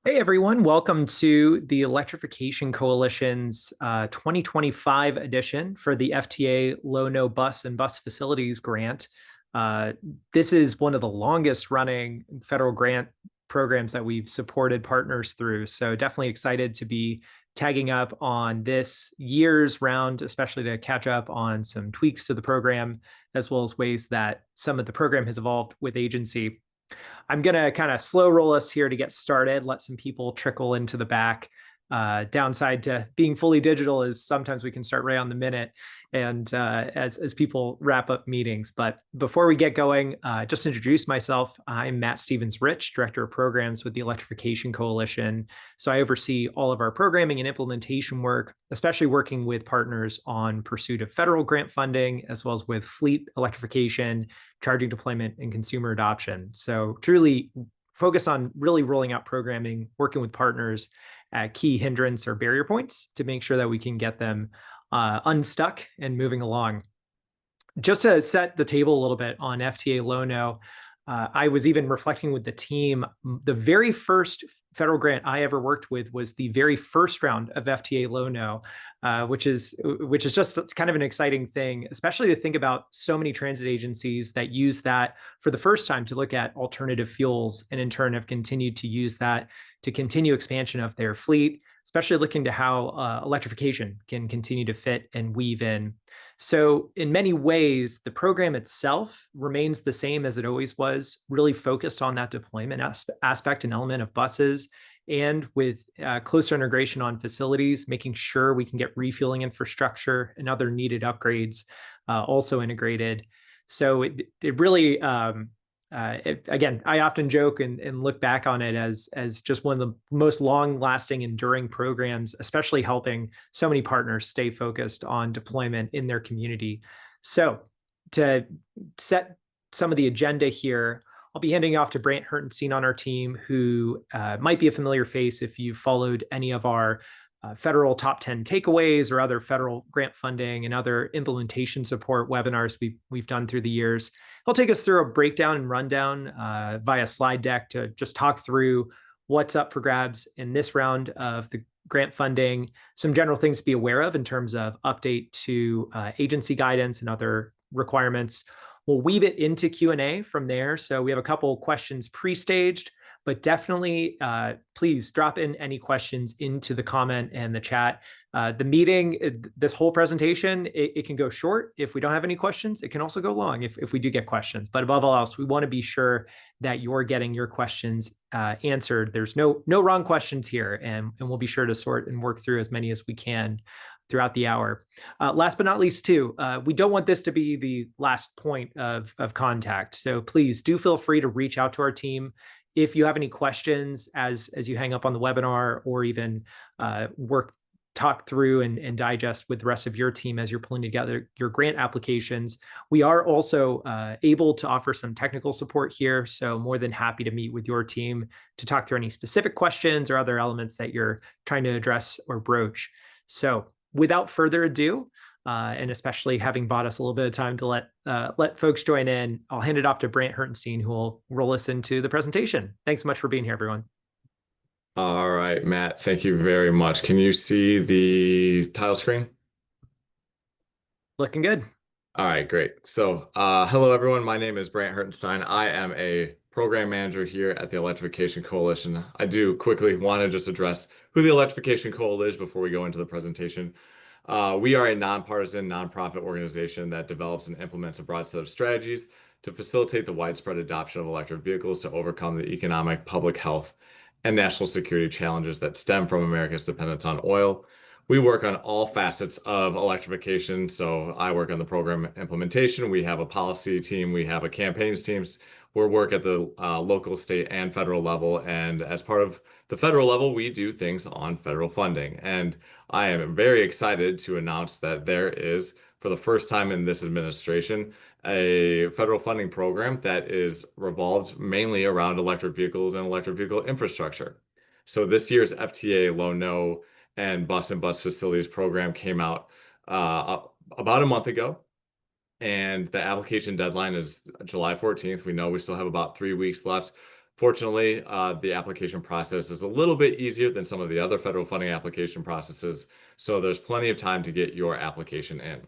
Hey everyone, welcome to the Electrification Coalition's 2025 edition for the FTA Low No Bus and Bus Facilities Grant. Uh, this is one of the longest running federal grant programs that we've supported partners through. So definitely excited to be tagging up on this year's round, especially to catch up on some tweaks to the program, as well as ways that some of the program has evolved with agency. I'm going to kind of slow roll us here to get started, let some people trickle into the back. Downside to being fully digital is sometimes we can start right on the minute and as people wrap up meetings. But before we get going, just introduce myself. I'm Matt Stevens-Rich, Director of Programs with the Electrification Coalition. So I oversee all of our programming and implementation work, especially working with partners on pursuit of federal grant funding, as well as with fleet electrification, charging deployment, and consumer adoption. So truly focus on really rolling out programming, working with partners at key hindrance or barrier points to make sure that we can get them unstuck and moving along. Just to set the table a little bit on FTA Low-No, I was even reflecting with the team. The very first federal grant I ever worked with was the very first round of FTA Low-No, which is just kind of an exciting thing, especially to think about so many transit agencies that use that for the first time to look at alternative fuels, and in turn have continued to use that to continue expansion of their fleet, especially looking to how electrification can continue to fit and weave in. So in many ways, the program itself remains the same as it always was, really focused on that deployment aspect and element of buses, and with closer integration on facilities, making sure we can get refueling infrastructure and other needed upgrades also integrated. So it really, again, I often joke and look back on it as just one of the most long-lasting, enduring programs, especially helping so many partners stay focused on deployment in their community. So to set some of the agenda here, I'll be handing off to Brant Hertenstein on our team, who might be a familiar face if you've followed any of our federal top 10 takeaways or other federal grant funding and other implementation support webinars we've done through the years. He'll take us through a breakdown and rundown via slide deck to just talk through what's up for grabs in this round of the grant funding, some general things to be aware of in terms of update to agency guidance and other requirements. We'll weave it into Q&A from there. So we have a couple questions pre-staged, but definitely please drop in any questions into the comment and the chat. The meeting, this whole presentation, it can go short if we don't have any questions. It can also go long if we do get questions. But above all else, we want to be sure that you're getting your questions answered. There's no wrong questions here, and we'll be sure to sort and work through as many as we can throughout the hour. Last but not least, too, we don't want this to be the last point of contact. So please do feel free to reach out to our team if you have any questions as you hang up on the webinar, or even talk through and digest with the rest of your team as you're pulling together your grant applications. We are also able to offer some technical support here, so more than happy to meet with your team to talk through any specific questions or other elements that you're trying to address or broach. So without further ado, and especially having bought us a little bit of time to let folks join in, I'll hand it off to Brant Hertenstein, who will roll us into the presentation. Thanks so much for being here, everyone. All right, Matt, thank you very much. Can you see the title screen? Looking good. All right, great. So, hello, everyone. My name is Brant Hertenstein. I am a program manager here at the Electrification Coalition. I do quickly want to just address who the Electrification Coalition is before we go into the presentation. We are a nonpartisan, nonprofit organization that develops and implements a broad set of strategies to facilitate the widespread adoption of electric vehicles to overcome the economic, public health, and national security challenges that stem from America's dependence on oil. We work on all facets of electrification. So I work on the program implementation. We have a policy team. We have a campaigns teams. We work at the local, state, and federal level. And as part of the federal level, we do things on federal funding. And I am very excited to announce that there is, for the first time in this administration, a federal funding program that is revolved mainly around electric vehicles and electric vehicle infrastructure. So this year's FTA Low-No and bus facilities program came out about a month ago, and the application deadline is July 14th. We know we still have about 3 weeks left. Fortunately, the application process is a little bit easier than some of the other federal funding application processes, so there's plenty of time to get your application in.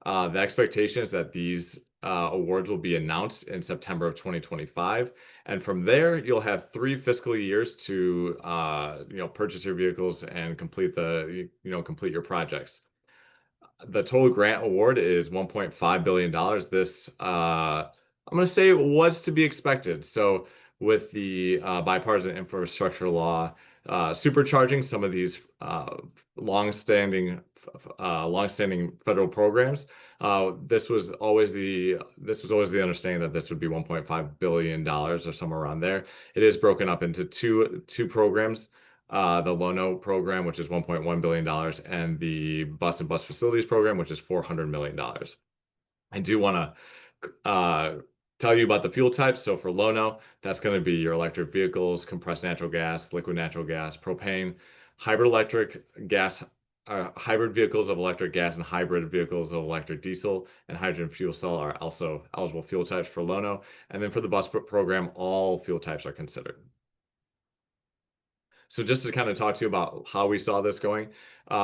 The expectation is that these awards will be announced in September of 2025, and from there you'll have 3 fiscal years to purchase your vehicles and complete your projects. The total grant award is $1.5 billion. This, I'm going to say, was to be expected. So, with the bipartisan infrastructure law supercharging some of these longstanding federal programs, this was always the understanding that this would be $1.5 billion or somewhere around there. It is broken up into two programs, the Lono program, which is $1.1 billion, and the Bus and Bus Facilities program, which is $400 million. I do want to tell you about the fuel types. So for Lono, that's going to be your electric vehicles, compressed natural gas, liquid natural gas, propane, hybrid electric gas, hybrid vehicles of electric gas, and hybrid vehicles of electric diesel and hydrogen fuel cell are also eligible fuel types for Lono. And then for the bus program, all fuel types are considered. So just to kind of talk to you about how we saw this going,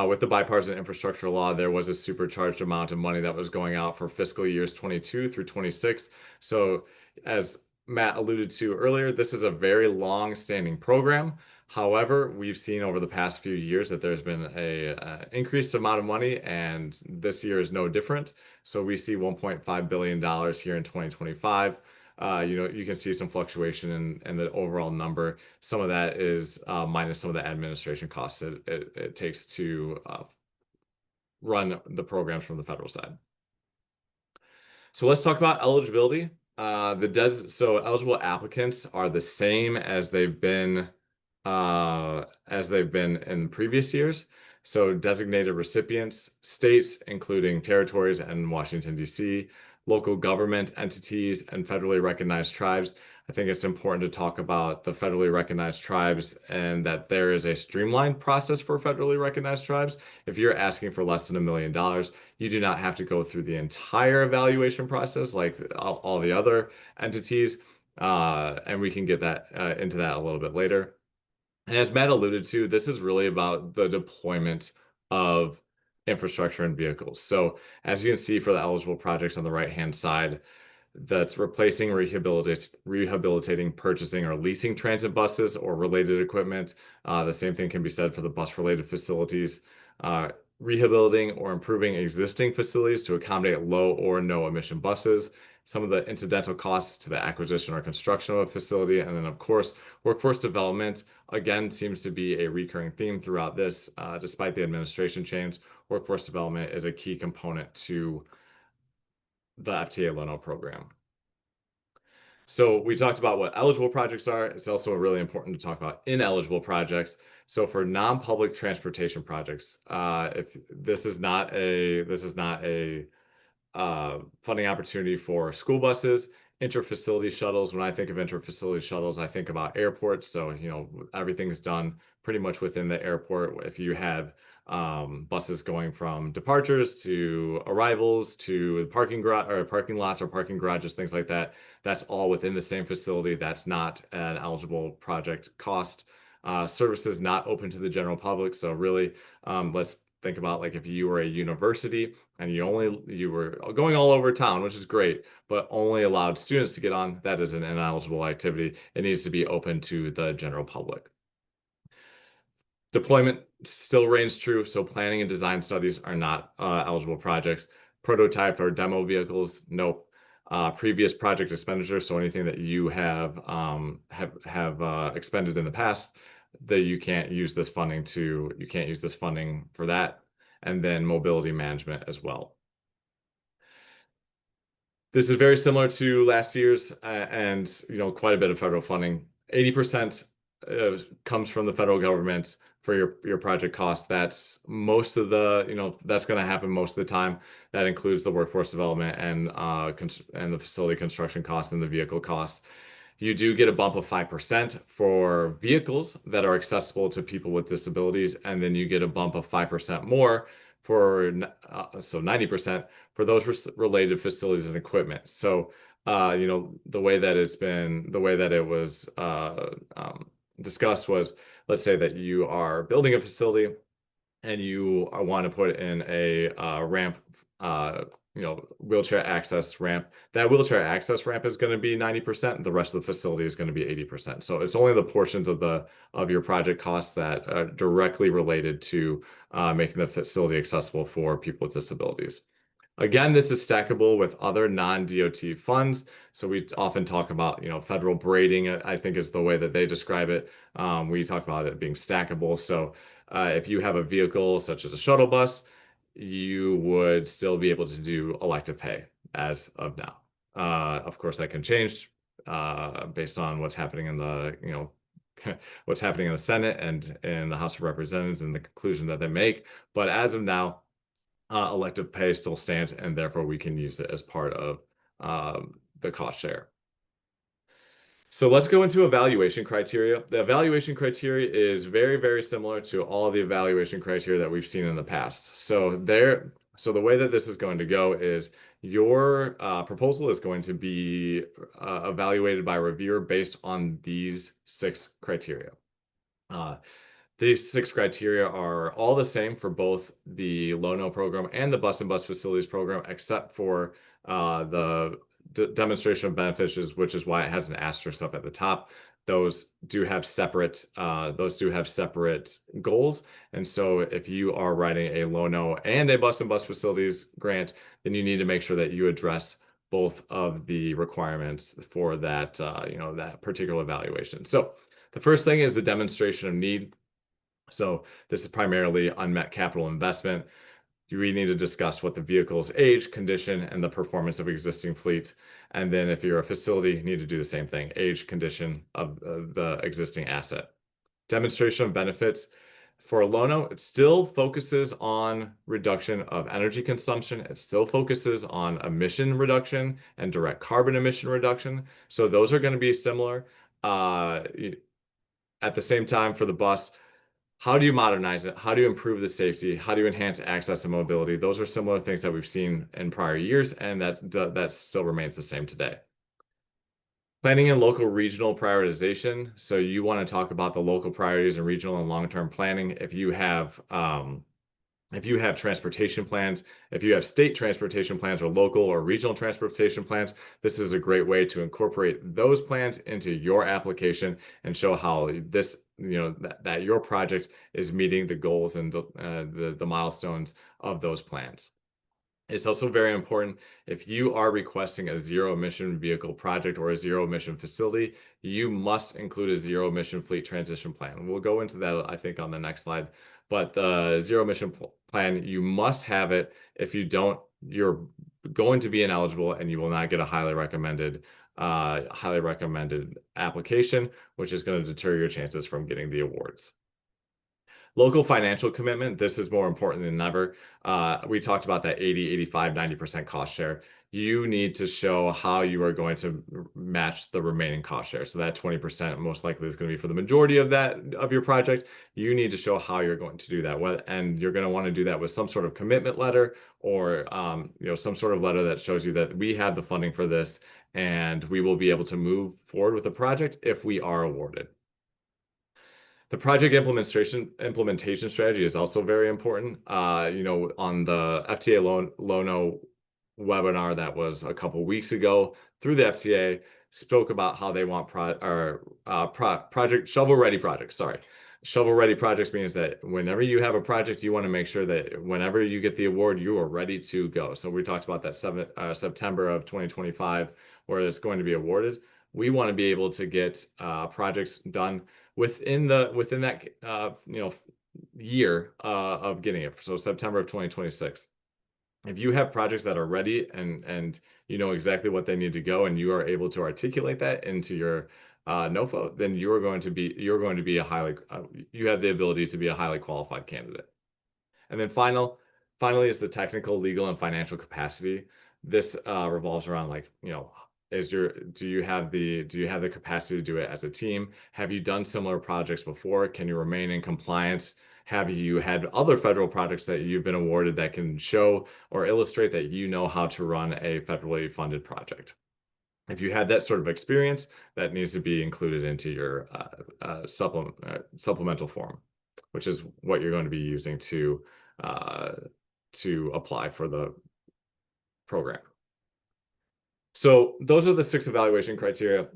with the bipartisan infrastructure law, there was a supercharged amount of money that was going out for fiscal years 22 through 26. So as Matt alluded to earlier, this is a very long-standing program. However, we've seen over the past few years that there's been a increased amount of money, and this year is no different. So we see $1.5 billion here in 2025. You can see some fluctuation in the overall number. Some of that is minus some of the administration costs it takes to run the programs from the federal side. So let's talk about eligibility. So eligible applicants are the same as they've been in previous years. So designated recipients, states, including territories and Washington, D.C., local government entities, and federally recognized tribes. I think it's important to talk about the federally recognized tribes and that there is a streamlined process for federally recognized tribes. If you're asking for less than $1 million, you do not have to go through the entire evaluation process like all the other entities. And we can get that into that a little bit later. And as Matt alluded to, this is really about the deployment of infrastructure and vehicles. So as you can see for the eligible projects on the right-hand side, that's replacing, rehabilitating, purchasing, or leasing transit buses or related equipment. The same thing can be said for the bus-related facilities. Rehabilitating or improving existing facilities to accommodate low or no emission buses. Some of the incidental costs to the acquisition or construction of a facility. And then, of course, workforce development, again, seems to be a recurring theme throughout this. Despite the administration change, workforce development is a key component to the FTA Lono program. So we talked about what eligible projects are. It's also really important to talk about ineligible projects. So for non-public transportation projects, if this is not a funding opportunity for school buses, interfacility shuttles. When I think of interfacility shuttles, I think about airports. So, everything's done pretty much within the airport. If you had buses going from departures to arrivals to parking lots or parking garages, things like that, that's all within the same facility. That's not an eligible project cost. Services not open to the general public. So really, let's think about like if you were a university and you were going all over town, which is great, but only allowed students to get on, that is an ineligible activity. It needs to be open to the general public. Deployment still reigns true, so planning and design studies are not eligible projects. Prototype or demo vehicles, nope. Previous project expenditures, so anything that you have expended in the past, that you can't use this funding for that. And then mobility management as well. This is very similar to last year's, and quite a bit of federal funding. 80% comes from the federal government for your project cost. That's most of the, that's going to happen most of the time. That includes the workforce development and the facility construction costs and the vehicle costs. You do get a bump of 5% for vehicles that are accessible to people with disabilities, and then you get a bump of 5% more so 90% for those related facilities and equipment. So, the way that it was discussed was, let's say that you are building a facility and you want to put in a ramp, wheelchair access ramp. That wheelchair access ramp is going to be 90%. The rest of the facility is going to be 80%. So it's only the portions of your project costs that are directly related to making the facility accessible for people with disabilities. Again, this is stackable with other non-DOT funds. So we often talk about, federal braiding, I think is the way that they describe it. We talk about it being stackable. So if you have a vehicle such as a shuttle bus, you would still be able to do elective pay as of now. Of course, that can change based on what's happening in what's happening in the Senate and in the House of Representatives and the conclusion that they make. But as of now, elective pay still stands, and therefore we can use it as part of the cost share. So let's go into evaluation criteria. The evaluation criteria is very, very similar to all the evaluation criteria that we've seen in the past. So the way that this is going to go is your proposal is going to be evaluated by a reviewer based on these 6 criteria. These 6 criteria are all the same for both the Low-No program and the Bus and Bus Facilities program, except for the demonstration of benefits, which is why it has an asterisk up at the top. Those do have separate goals. And so if you are writing a Low-No and a Bus and Bus Facilities grant, then you need to make sure that you address both of the requirements for that, that particular evaluation. So the first thing is the demonstration of need. So this is primarily unmet capital investment. We need to discuss what the vehicle's age, condition, and the performance of existing fleet. And then if you're a facility, you need to do the same thing, age, condition of the existing asset. Demonstration of benefits. For a Low-No, it still focuses on reduction of energy consumption. It still focuses on emission reduction and direct carbon emission reduction. So those are going to be similar. At the same time, for the bus, how do you modernize it? How do you improve the safety? How do you enhance access and mobility? Those are similar things that we've seen in prior years, and that still remains the same today. Planning and local regional prioritization. So you want to talk about the local priorities and regional and long-term planning. If you have transportation plans, if you have state transportation plans or local or regional transportation plans, this is a great way to incorporate those plans into your application and show how that your project is meeting the goals and the milestones of those plans. It's also very important if you are requesting a zero emission vehicle project or a zero emission facility, you must include a zero emission fleet transition plan. We'll go into that, I think, on the next slide. But the zero emission plan, you must have it. If you don't, you're going to be ineligible and you will not get a highly recommended application, which is going to deter your chances from getting the awards. Local financial commitment, this is more important than ever. We talked about that 80, 85, 90% cost share. You need to show how you are going to match the remaining cost share. So that 20% most likely is going to be for the majority of your project. You need to show how you're going to do that. And you're going to want to do that with some sort of commitment letter or some sort of letter that shows you that we have the funding for this and we will be able to move forward with the project if we are awarded. The project implementation strategy is also very important. On the FTA Low-No webinar that was a couple weeks ago through the FTA, spoke about how they want project shovel-ready projects. Sorry. Shovel-ready projects means that whenever you have a project, you want to make sure that whenever you get the award, you are ready to go. So we talked about that September of 2025, where it's going to be awarded. We want to be able to get projects done within that year of getting it. So September of 2026. If you have projects that are ready and you know exactly what they need to go and you are able to articulate that into your NOFO, then you have the ability to be a highly qualified candidate. And then finally is the technical, legal, and financial capacity. This revolves around do you have the capacity to do it as a team? Have you done similar projects before? Can you remain in compliance? Have you had other federal projects that you've been awarded that can show or illustrate that you know how to run a federally funded project? If you had that sort of experience, that needs to be included into your supplemental form, which is what you're going to be using uh, to apply for the program. So those are the 6 evaluation criteria.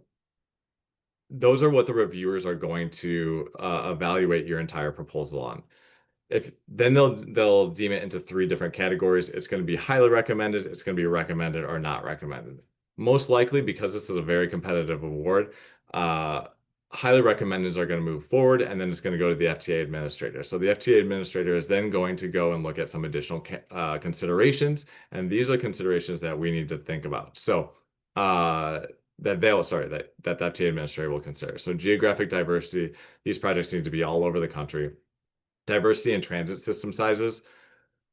Those are what the reviewers are going to evaluate your entire proposal on. If then they'll deem it into 3 different categories. It's going to be highly recommended, it's going to be recommended, or not recommended. Most likely, because this is a very competitive award, highly recommended are going to move forward, and then it's going to go to the FTA administrator. So the FTA administrator is then going to go and look at some additional considerations, and these are considerations that we need to think about. So that the FTA administrator will consider. So geographic diversity, these projects need to be all over the country. Diversity in transit system sizes,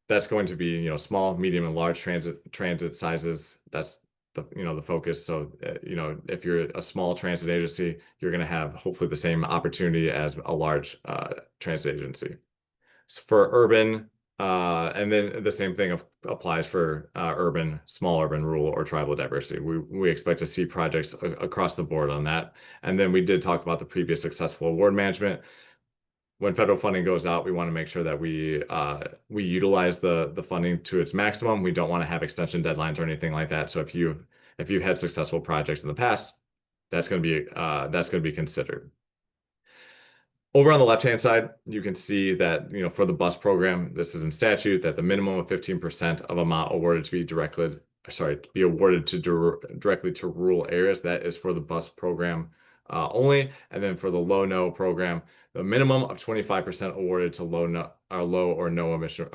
that's going to be, small, medium, and large transit sizes. That's the focus. So, if you're a small transit agency, you're going to have hopefully the same opportunity as a large transit agency. So for urban, and then the same thing applies for urban, small urban, rural, or tribal diversity. We expect to see projects across the board on that. And then we did talk about the previous successful award management. When federal funding goes out, we want to make sure that we utilize the funding to its maximum. We don't want to have extension deadlines or anything like that. So if you've had successful projects in the past, that's going to be considered. Over on the left-hand side, you can see that, for the bus program, this is in statute that the minimum of 15% of amount awarded to be awarded directly to rural areas. That is for the bus program only. And then for the low-no program, the minimum of 25% awarded to low or no emission,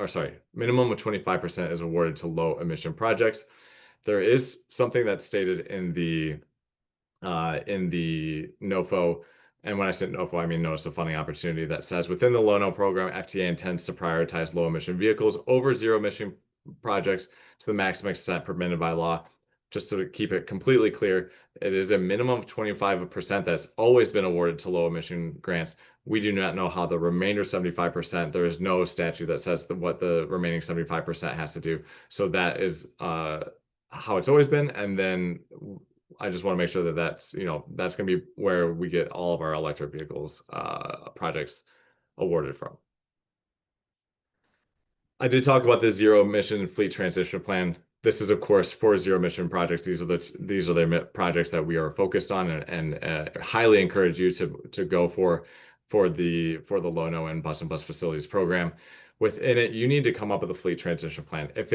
minimum of 25% is awarded to low emission projects. There is something that's stated in the NOFO. And when I say NOFO, I mean Notice of Funding Opportunity, that says within the low-no program, FTA intends to prioritize low-emission vehicles over zero-emission projects to the maximum extent permitted by law. Just to keep it completely clear, it is a minimum of 25% that's always been awarded to low-emission grants. We do not know how the remainder 75%, there is no statute that says what the remaining 75% has to do. So that is how it's always been. And then I just want to make sure that that's going to be where we get all of our electric vehicles projects awarded from. I did talk about the zero emission fleet transition plan. This is, of course, for zero emission projects. These are the projects that we are focused on, and highly encourage you to go for the low-no and bus facilities program. Within it, you need to come up with a fleet transition plan. If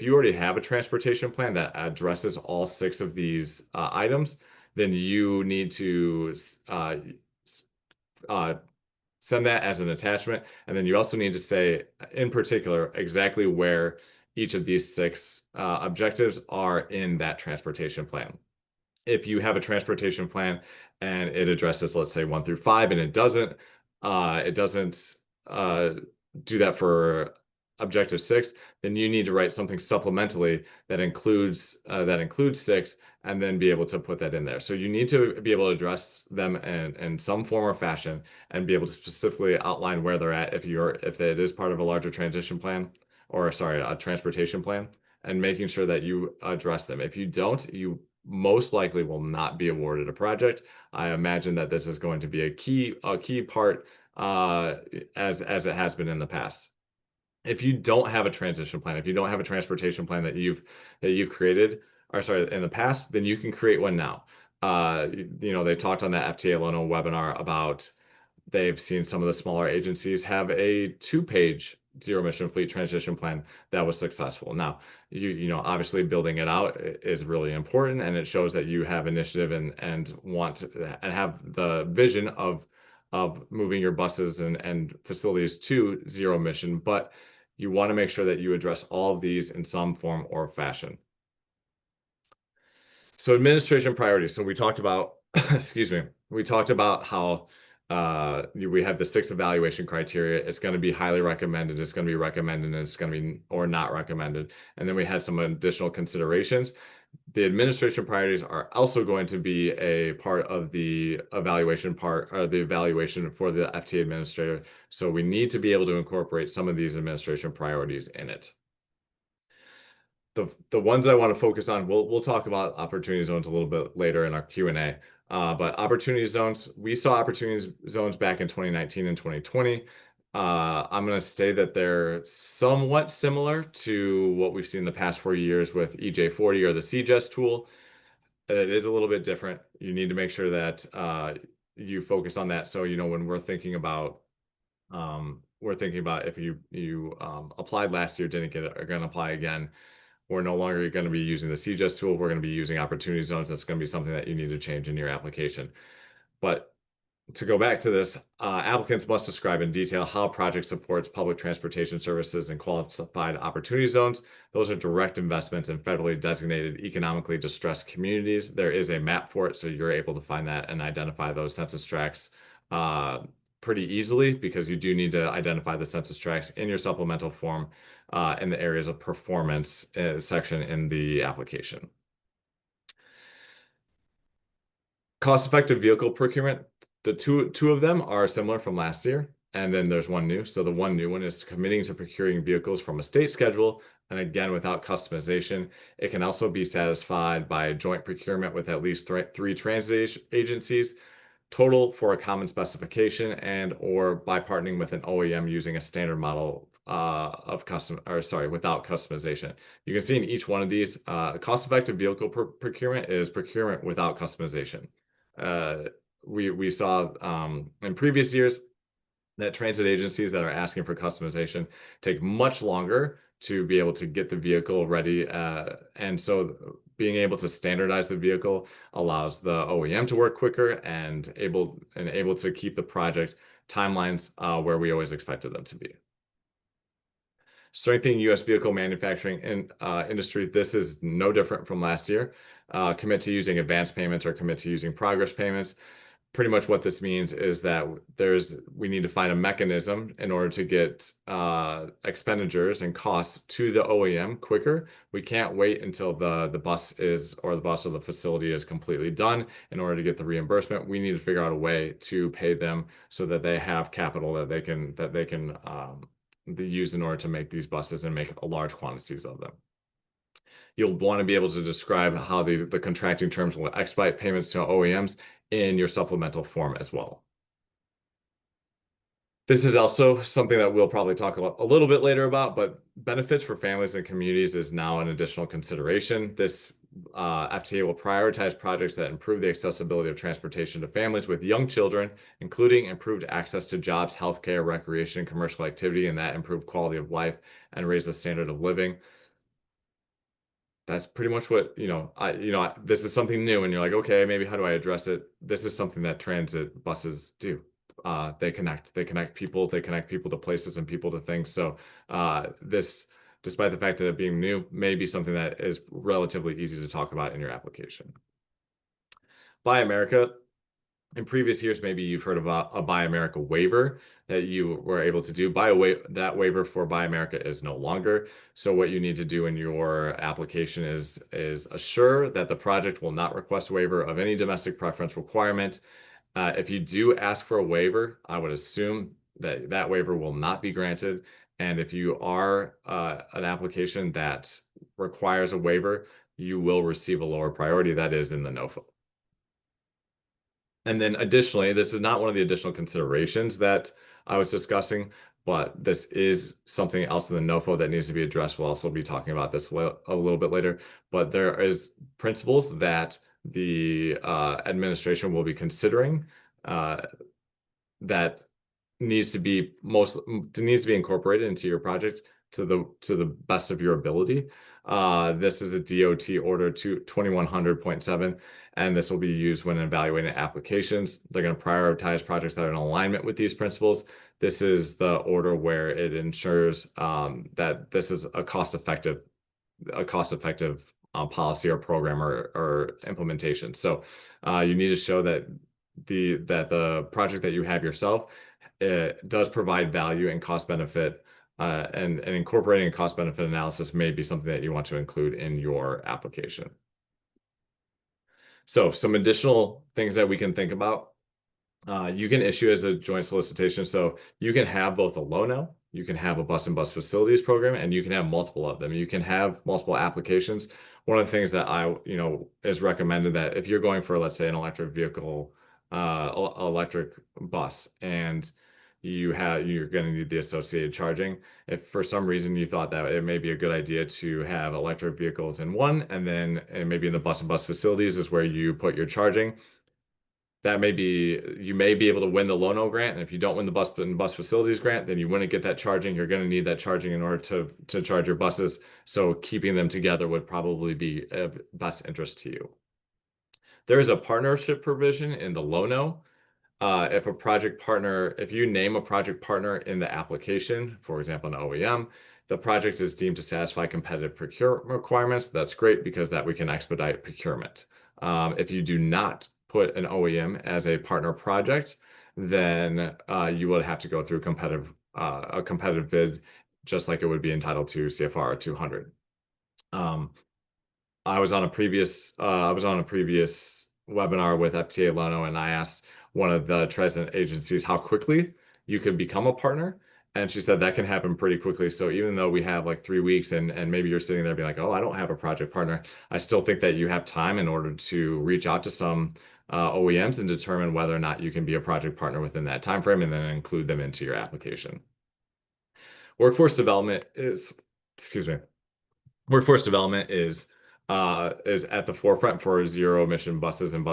you already have a transportation plan that addresses all 6 of these items, then you need to send that as an attachment. And then you also need to say, in particular, exactly where each of these 6 objectives are in that transportation plan. If you have a transportation plan and it addresses, let's say, 1 through 5, and it doesn't do that for objective 6, then you need to write something supplementally that includes 6, and then be able to put that in there. So you need to be able to address them in some form or fashion, and be able to specifically outline where they're at if it is part of a larger transition plan, or a transportation plan, and making sure that you address them. If you don't, you most likely will not be awarded a project. I imagine that this is going to be a key part as it has been in the past. If you don't have a transition plan, if you don't have a transportation plan that you've created, in the past, then you can create one now. They talked on that FTA Lono webinar about they've seen some of the smaller agencies have a 2-page zero emission fleet transition plan that was successful. Now, obviously building it out is really important, and it shows that you have initiative and want to, and have the vision of moving your buses and facilities to zero emission, but you want to make sure that you address all of these in some form or fashion. So administration priorities. So we talked about, excuse me, we talked about how We have the 6 evaluation criteria. It's going to be highly recommended, it's going to be recommended, and it's going to be or not recommended. And then we had some additional considerations. The administration priorities are also going to be a part of the evaluation or the evaluation for the FTA administrator. So we need to be able to incorporate some of these administration priorities in it. The ones I want to focus on, we'll talk about opportunity zones a little bit later in our Q&A. But opportunity zones, we saw opportunity zones back in 2019 and 2020. I'm going to say that they're somewhat similar to what we've seen the past 4 years with EJ40 or the CGES tool. It is a little bit different. You need to make sure that you focus on that. So, when we're thinking about if you applied last year, didn't get it, are going to apply again. We're no longer going to be using the CGES tool. We're going to be using opportunity zones. That's going to be something that you need to change in your application. But to go back to this, applicants must describe in detail how a project supports public transportation services and qualified opportunity zones. Those are direct investments in federally designated economically distressed communities. There is a map for it, so you're able to find that and identify those census tracts pretty easily, because you do need to identify the census tracts in your supplemental form in the areas of performance section in the application. Cost-effective vehicle procurement, the two of them are similar from last year, and then there's one new. So the one new one is committing to procuring vehicles from a state schedule, and again, without customization. It can also be satisfied by joint procurement with at least three transit agencies total for a common specification, and or by partnering with an OEM using a standard model without customization. You can see in each one of these, cost-effective vehicle procurement is procurement without customization. We saw in previous years that transit agencies that are asking for customization take much longer to be able to get the vehicle ready. And so being able to standardize the vehicle allows the OEM to work quicker and able to keep the project timelines where we always expected them to be. Strengthening U.S. vehicle manufacturing industry. This is no different from last year. Commit to using advance payments or commit to using progress payments. Pretty much what this means is that we need to find a mechanism in order to get expenditures and costs to the OEM quicker. We can't wait until the bus or the facility is completely done in order to get the reimbursement. We need to figure out a way to pay them so that they have capital that they can use in order to make these buses and make large quantities of them. You'll want to be able to describe how the contracting terms will expedite payments to OEMs in your supplemental form as well. This is also something that we'll probably talk a little bit later about, but benefits for families and communities is now an additional consideration. This FTA will prioritize projects that improve the accessibility of transportation to families with young children, including improved access to jobs, healthcare, recreation, and commercial activity, and that improved quality of life and raise the standard of living. That's pretty much what, this is something new and you're like, okay, maybe how do I address it? This is something that transit buses do. They connect people to places and people to things. So this, despite the fact that it being new, may be something that is relatively easy to talk about in your application. Buy America. In previous years, maybe you've heard about a Buy America waiver that you were able to do. That waiver for Buy America is no longer. So what you need to do in your application is assure that the project will not request a waiver of any domestic preference requirement. If you do ask for a waiver, I would assume that waiver will not be granted. And if you are an application that requires a waiver, you will receive a lower priority. That is in the NOFO. And then additionally, this is not one of the additional considerations that I was discussing, but this is something else in the NOFO that needs to be addressed. We'll also be talking about this a little bit later, but there is principles that the administration will be considering that needs to be incorporated into your project to the best of your ability. This is a DOT order 2100.7, and this will be used when evaluating applications. They're going to prioritize projects that are in alignment with these principles. This is the order where it ensures that this is a cost-effective policy or program or implementation. So you need to show that the project that you have yourself does provide value and cost benefit, and incorporating a cost benefit analysis may be something that you want to include in your application. So some additional things that we can think about. You can issue as a joint solicitation. So you can have both a LONO, you can have a bus and bus facilities program, and you can have multiple of them. You can have multiple applications. One of the things that is recommended that if you're going for, let's say, an electric vehicle, electric bus, and you're going to need the associated charging. If for some reason you thought that it may be a good idea to have electric vehicles in one, and maybe in the bus and bus facilities is where you put your charging, you may be able to win the Lono grant. And if you don't win the bus and bus facilities grant, then you wouldn't get that charging. You're going to need that charging in order to charge your buses. So keeping them together would probably be of best interest to you. There is a partnership provision in the Lono. If you name a project partner in the application, for example, an OEM, the project is deemed to satisfy competitive procurement requirements. That's great because that we can expedite procurement. If you do not put an OEM as a partner project, then you will have to go through a competitive bid, just like it would be entitled to CFR 200. I was on a previous webinar with FTA Lono, and I asked one of the transit agencies how quickly you could become a partner. And she said that can happen pretty quickly. So even though we have like 3 weeks and maybe you're sitting there being like, oh, I don't have a project partner, I still think that you have time in order to reach out to some OEMs and determine whether or not you can be a project partner within that time frame and then include them into your application. Workforce development is, excuse me, workforce development is at the forefront for zero emission buses and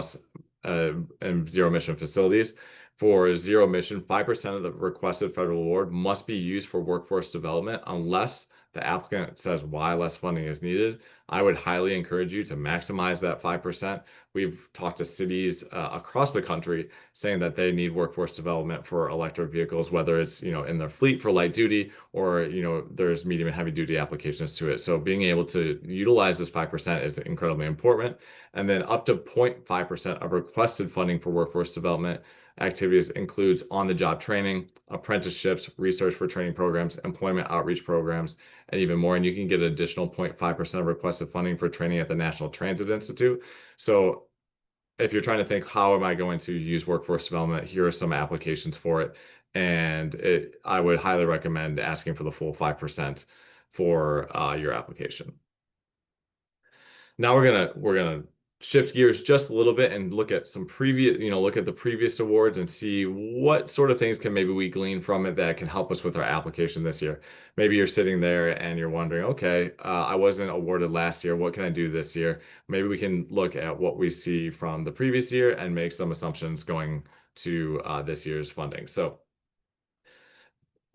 zero emission facilities. For zero emission, 5% of the requested federal award must be used for workforce development unless the applicant says why less funding is needed. I would highly encourage you to maximize that 5%. We've talked to cities across the country saying that they need workforce development for electric vehicles, whether it's, in their fleet for light duty or, there's medium and heavy duty applications to it. So being able to utilize this 5% is incredibly important. And then up to 0.5% of requested funding for workforce development activities includes on-the-job training, apprenticeships, research for training programs, employment outreach programs, and even more. And you can get an additional 0.5% of requested funding for training at the National Transit Institute. So if you're trying to think, how am I going to use workforce development? Here are some applications for it. And I would highly recommend asking for the full 5% for your application. Now we're gonna shift gears just a little bit and look at the previous awards and see what sort of things can maybe we glean from it that can help us with our application this year. Maybe you're sitting there and you're wondering, okay, I wasn't awarded last year. What can I do this year? Maybe we can look at what we see from the previous year and make some assumptions going to this year's funding. So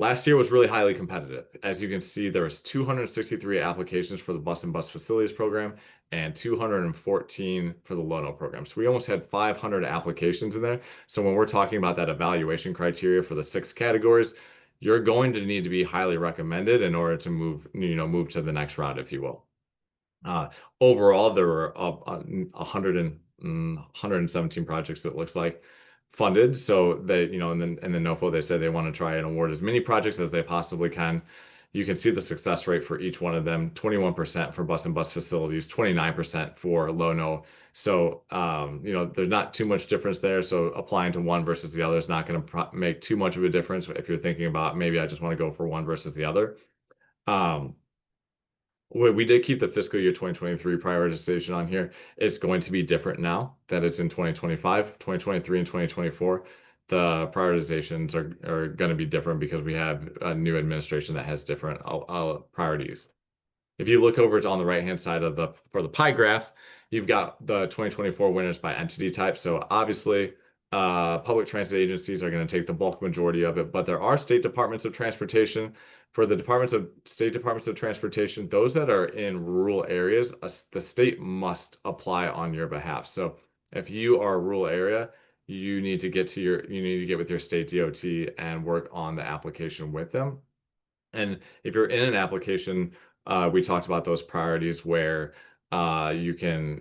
last year was really highly competitive. As you can see, there was 263 applications for the bus and bus facilities program and 214 for the Lono program. So we almost had 500 applications in there. So when we're talking about that evaluation criteria for the 6 categories, you're going to need to be highly recommended in order to move to the next round, if you will. Overall, there were 117 projects, it looks like, funded. So they, in the NOFO, they said they want to try and award as many projects as they possibly can. You can see the success rate for each one of them: 21% for bus and bus facilities, 29% for Lono. So, there's not too much difference there. So applying to one versus the other is not going to make too much of a difference if you're thinking about maybe I just want to go for one versus the other. We did keep the fiscal year 2023 prioritization on here. It's going to be different now that it's in 2025, 2023, and 2024. The prioritizations are going to be different because we have a new administration that has different priorities. If you look over on the right-hand side for the pie graph, you've got the 2024 winners by entity type. So obviously, public transit agencies are going to take the bulk majority of it, but there are state departments of transportation. For the state departments of transportation, those that are in rural areas, the state must apply on your behalf. So if you are a rural area, you need to get with your state DOT and work on the application with them. And if you're in an application, we talked about those priorities where you can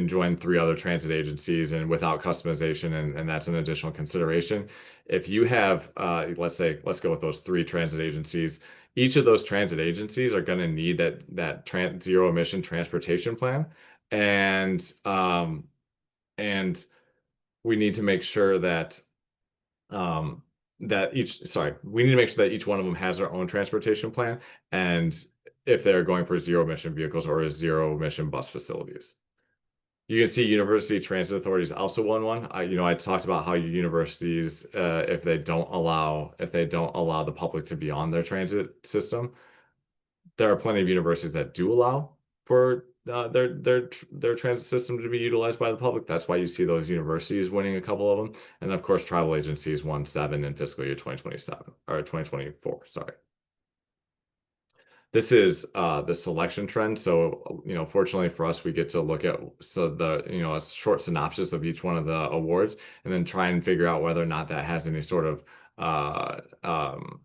join 3 other transit agencies and without customization, and that's an additional consideration. If you have, let's go with those 3 transit agencies. Each of those transit agencies are going to need that zero emission transportation plan, and and we need to make sure that um, we need to make sure that each one of them has their own transportation plan, and if they're going for zero emission vehicles or zero emission bus facilities. You can see university transit authorities also won one. I talked about how universities, if they don't allow the public to be on their transit system, there are plenty of universities that do allow for their transit system to be utilized by the public. That's why you see those universities winning a couple of them. And of course, travel agencies won 7 in fiscal year 2027 or 2024. Sorry. This is the selection trend. So, fortunately for us, we get to look at a short synopsis of each one of the awards and then try and figure out whether or not that has any sort of uh, um,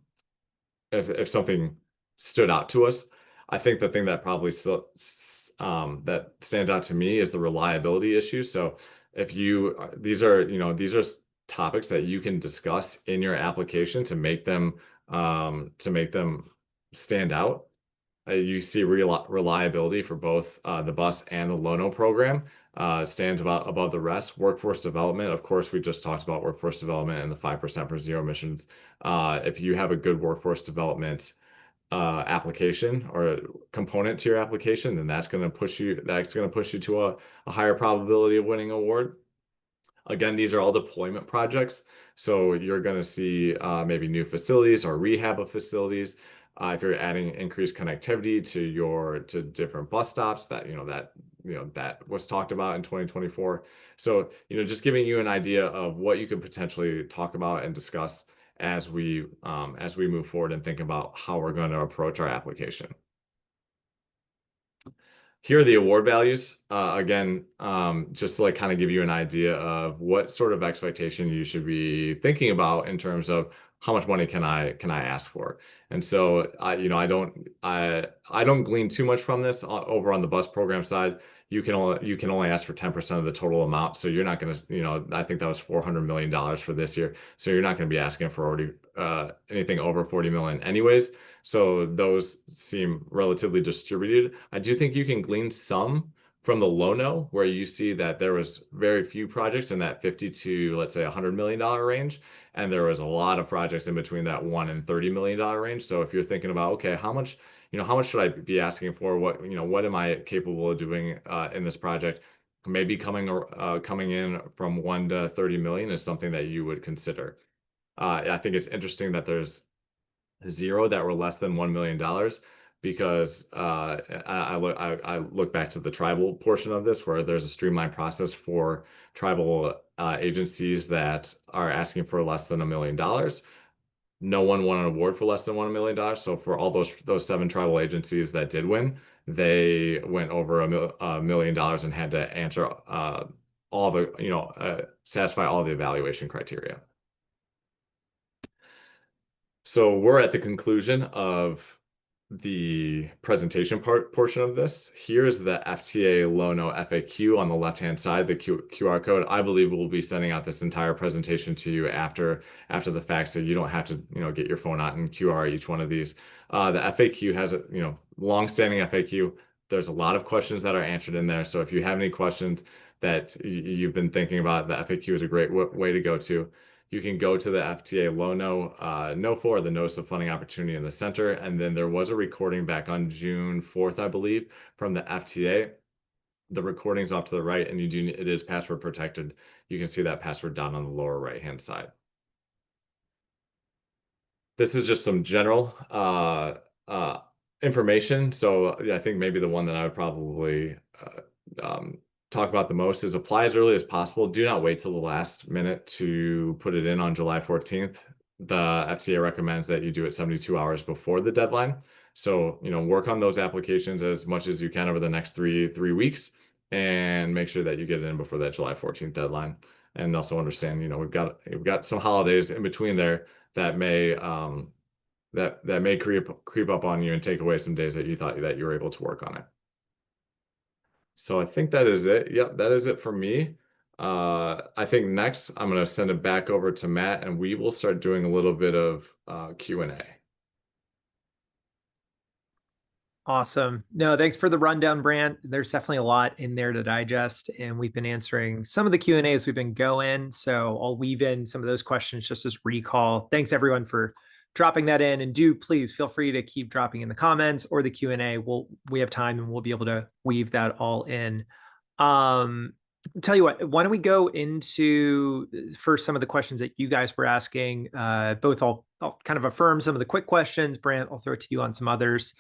if something stood out to us. I think the thing that probably that stands out to me is the reliability issue. So if you these are topics that you can discuss in your application to make them stand out. You see reliability for both the bus and the Lono program stands about above the rest. Workforce development, of course, we just talked about workforce development and the 5% for zero emissions. If you have a good workforce development application or a component to your application, then that's going to push you to a higher probability of winning an award. Again, these are all deployment projects. So you're going to see maybe new facilities or rehab of facilities. If you're adding increased connectivity to different bus stops that was talked about in 2024. So, just giving you an idea of what you could potentially talk about and discuss as we move forward and think about how we're going to approach our application. Here are the award values. Again, just to kind of give you an idea of what sort of expectation you should be thinking about in terms of how much money can I ask for. And so I don't glean too much from this over on the bus program side. You can only ask for 10% of the total amount. So you're not going to, I think that was $400 million for this year. So you're not going to be asking for anything over 40 million anyways. So those seem relatively distributed. I do think you can glean some from the Lono, where you see that there was very few projects in that 50 to, let's say, $100 million range. And there was a lot of projects in between that $1 and $30 million range. So if you're thinking about, okay, how much should I be asking for? What am I capable of doing in this project? Maybe coming in from 1 to 30 million is something that you would consider. I think it's interesting that there's 0 that were less than $1 million because I look back to the tribal portion of this where there's a streamlined process for tribal agencies that are asking for less than $1 million. No one won an award for less than $1 million. So for all those 7 tribal agencies that did win, they went over $1 million and had to answer satisfy all the evaluation criteria. So we're at the conclusion of the presentation portion of this. Here's the FTA Lono FAQ on the left-hand side, the QR code. I believe we'll be sending out this entire presentation to you after the fact, so you don't have to get your phone out and QR each one of these. The FAQ has a long-standing FAQ. There's a lot of questions that are answered in there. So if you have any questions that you've been thinking about, the FAQ is a great way to go to. You can go to the FTA Lono No4, the Notice of Funding Opportunity in the center. And then there was a recording back on June 4th, I believe, from the FTA. The recording's off to the right, and it is password protected. You can see that password down on the lower right-hand side. This is just some general information. So I think maybe the one that I would probably talk about the most is apply as early as possible. Do not wait till the last minute to put it in on July 14th. The FTA recommends that you do it 72 hours before the deadline. So, work on those applications as much as you can over the next three weeks and make sure that you get it in before that July 14th deadline. And also understand, we've got some holidays in between there that may creep up on you and take away some days that you thought that you were able to work on it. So I think that is it. Yep, that is it for me. I think next I'm going to send it back over to Matt and we will start doing a little bit of Q&A. Awesome. No, thanks for the rundown, Brant. There's definitely a lot in there to digest, and we've been answering some of the Q&A as we've been going. So I'll weave in some of those questions just as recall. Thanks everyone for dropping that in, and do please feel free to keep dropping in the comments or the Q&A. We have time and we'll be able to weave that all in. Tell you what, why don't we go into first some of the questions that you guys were asking. Both I'll kind of affirm some of the quick questions. Brant, I'll throw it to you on some others.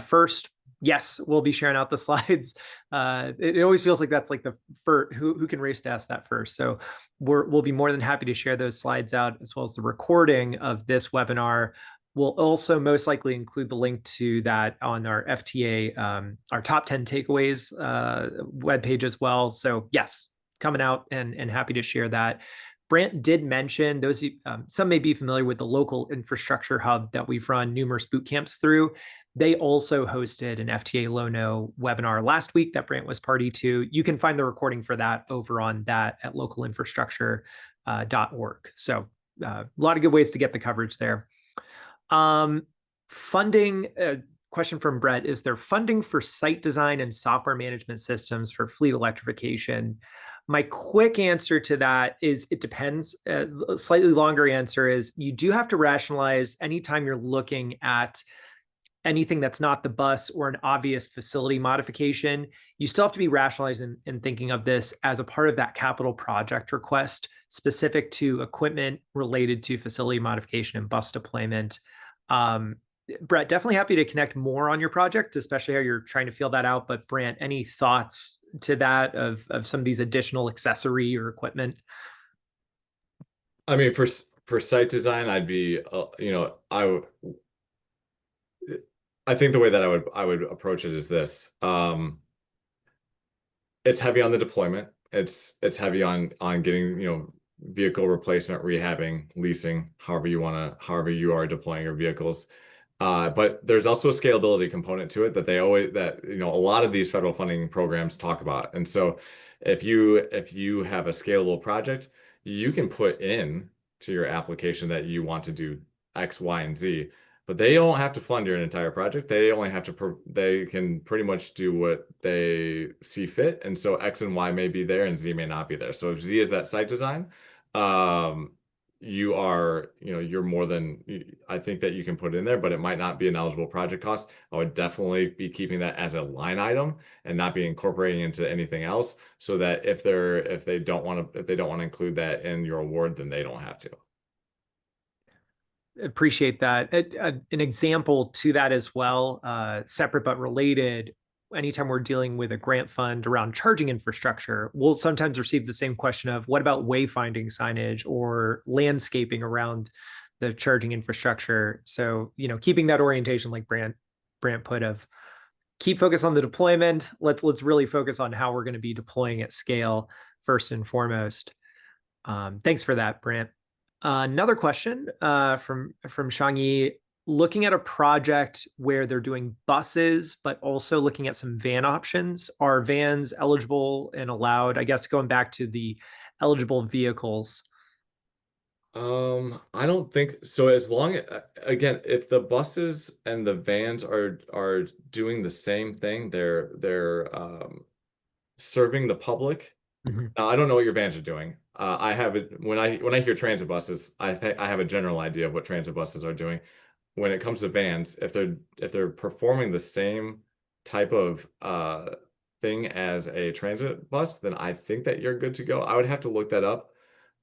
First, yes, we'll be sharing out the slides. It always feels like that's like the first, who can race to ask that first. So we'll be more than happy to share those slides out, as well as the recording of this webinar. We'll also most likely include the link to that on our FTA, our top 10 takeaways webpage as well. So yes, coming out and happy to share that. Brant did mention those, some may be familiar with the local infrastructure hub that we've run numerous boot camps through. They also hosted an FTA Low-No webinar last week that Brant was party to. You can find the recording for that over on that at localinfrastructure.org. So a lot of good ways to get the coverage there. Funding, question from Brett, is there funding for site design and software management systems for fleet electrification? My quick answer to that is it depends. A slightly longer answer is you do have to rationalize anytime you're looking at anything that's not the bus or an obvious facility modification. You still have to be rationalizing and thinking of this as a part of that capital project request specific to equipment related to facility modification and bus deployment. Brett, definitely happy to connect more on your project, especially how you're trying to feel that out. But Brant, any thoughts to that of some of these additional accessory or equipment? I mean, for site design, I'd be, I think the way that I would approach it is this. It's heavy on the deployment. It's heavy on getting, vehicle replacement, rehabbing, leasing, however you are deploying your vehicles. But there's also a scalability component to it that a lot of these federal funding programs talk about. And so if you have a scalable project, you can put in to your application that you want to do X, Y, and Z, but they don't have to fund your entire project. They only have to, they can pretty much do what they see fit. And so X and Y may be there and Z may not be there. So if Z is that site design, you're more than, I think that you can put in there, but it might not be an eligible project cost. I would definitely be keeping that as a line item and not be incorporating into anything else, so that if they don't want to include that in your award, then they don't have to. Appreciate that. An example to that as well, separate but related. Anytime we're dealing with a grant fund around charging infrastructure, we'll sometimes receive the same question of what about wayfinding signage or landscaping around the charging infrastructure. So, keeping that orientation like Brant put of keep focus on the deployment. Let's really focus on how we're going to be deploying at scale first and foremost. Thanks for that, Brant. Another question from Shangyi, looking at a project where they're doing buses, but also looking at some van options. Are vans eligible and allowed? I guess going back to the eligible vehicles. I don't think so. As long again, if the buses and the vans are doing the same thing, they're serving the public. Mhm. Now, I don't know what your vans are doing. I have it when I hear transit buses, I have a general idea of what transit buses are doing. When it comes to vans, if they're performing the same type of thing as a transit bus, then I think that you're good to go. I would have to look that up.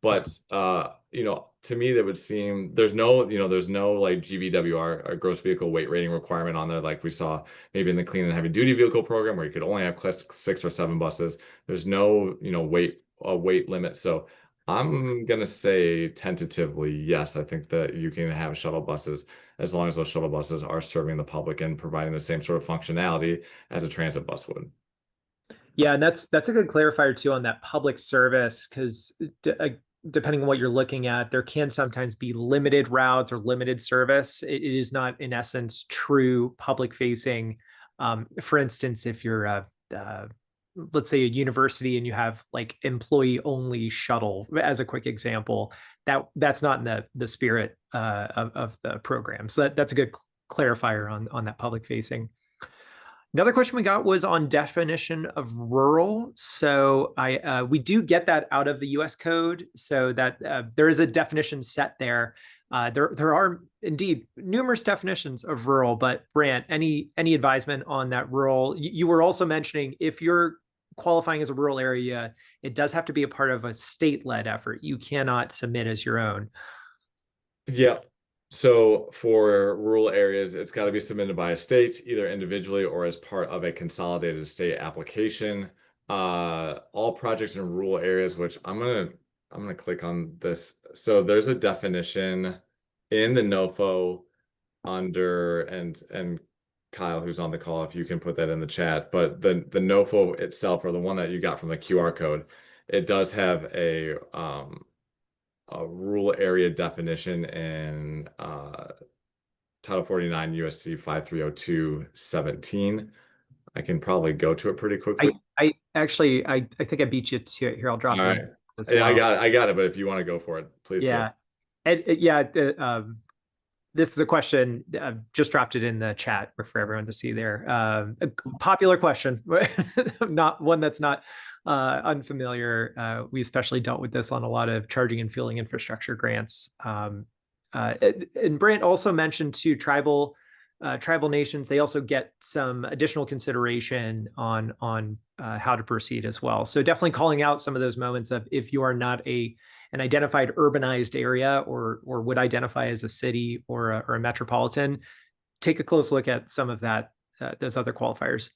But to me, that would seem there's no like GVWR, a gross vehicle weight rating requirement on there, like we saw maybe in the clean and heavy duty vehicle program where you could only have class 6 or 7 buses. There's no weight limit. So I'm gonna say tentatively yes. I think that you can have shuttle buses as long as those shuttle buses are serving the public and providing the same sort of functionality as a transit bus would. Yeah, and that's a good clarifier too on that public service, because depending on what you're looking at, there can sometimes be limited routes or limited service. It is not, in essence, true public facing. For instance, if you're let's say a university and you have like employee only shuttle as a quick example, that's not in the spirit of the program. So that's a good clarifier on that public facing. Another question we got was on definition of rural. So we do get that out of the U.S. code, so that there is a definition set there. There are indeed numerous definitions of rural, but Brant, any advisement on that rural? You were also mentioning if you're qualifying as a rural area, it does have to be a part of a state-led effort. You cannot submit as your own. Yeah. So for rural areas, it's got to be submitted by a state, either individually or as part of a consolidated state application. All projects in rural areas, which I'm gonna click on this. So there's a definition in the NOFO under and Kyle, who's on the call, if you can put that in the chat. But the NOFO itself, or the one that you got from the QR code, it does have a rural area definition in Title 49 USC 5302:17. I can probably go to it pretty quickly. I actually I think I beat you to it here. I'll drop All mine right. as Yeah, well. I got it. But if you want to go for it, please do. Yeah. Yeah, this is a question. Just dropped it in the chat for everyone to see there. A popular question, not one that's not unfamiliar. We especially dealt with this on a lot of charging and fueling infrastructure grants. And Brant also mentioned too, tribal nations. They also get some additional consideration on how to proceed as well. So definitely calling out some of those moments of if you are not an identified urbanized area or would identify as a city or a metropolitan, take a close look at some of that those other qualifiers.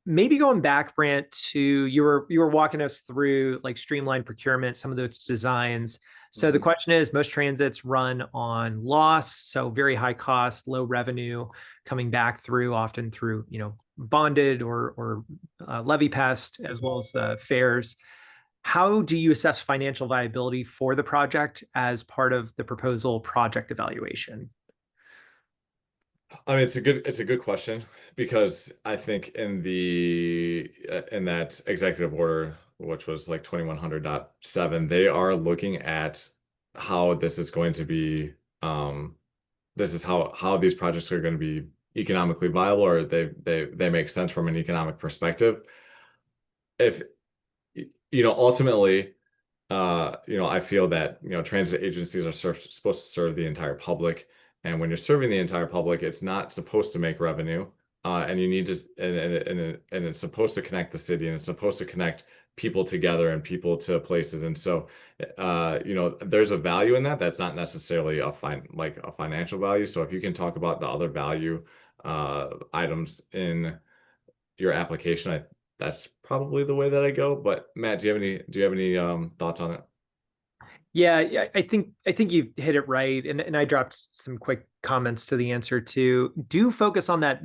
Maybe going back, Brant, to you were walking us through like streamlined procurement, some of those designs. So the question is, most transits run on loss, so very high cost, low revenue, coming back through often through bonded or levy pest, as well as fares. How do you assess financial viability for the project as part of the proposal project evaluation? I mean, it's a good question, because I think in that executive order, which was like 2100.7, they are looking at how this is going to be this is how these projects are going to be economically viable, or they make sense from an economic perspective. If ultimately, I feel that, transit agencies are supposed to serve the entire public. And when you're serving the entire public, it's not supposed to make revenue. And you need to, and it's supposed to connect the city, and it's supposed to connect people together and people to places. And so, there's a value in that. That's not necessarily a financial value. So if you can talk about the other value items in your application, that's probably the way that I go. But Matt, do you have any thoughts on it? Yeah, I think you hit it right, and I dropped some quick comments to the answer too. Do focus on that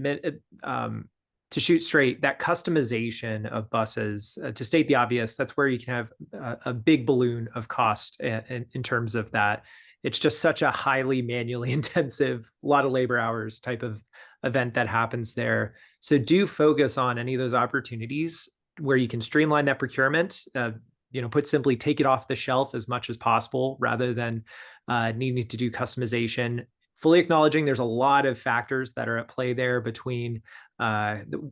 to shoot straight, that customization of buses. To state the obvious, that's where you can have a big balloon of cost in terms of that. It's just such a highly manually intensive, a lot of labor hours type of event that happens there. So do focus on any of those opportunities where you can streamline that procurement. Put simply, take it off the shelf as much as possible rather than needing to do customization. Fully acknowledging there's a lot of factors that are at play there between the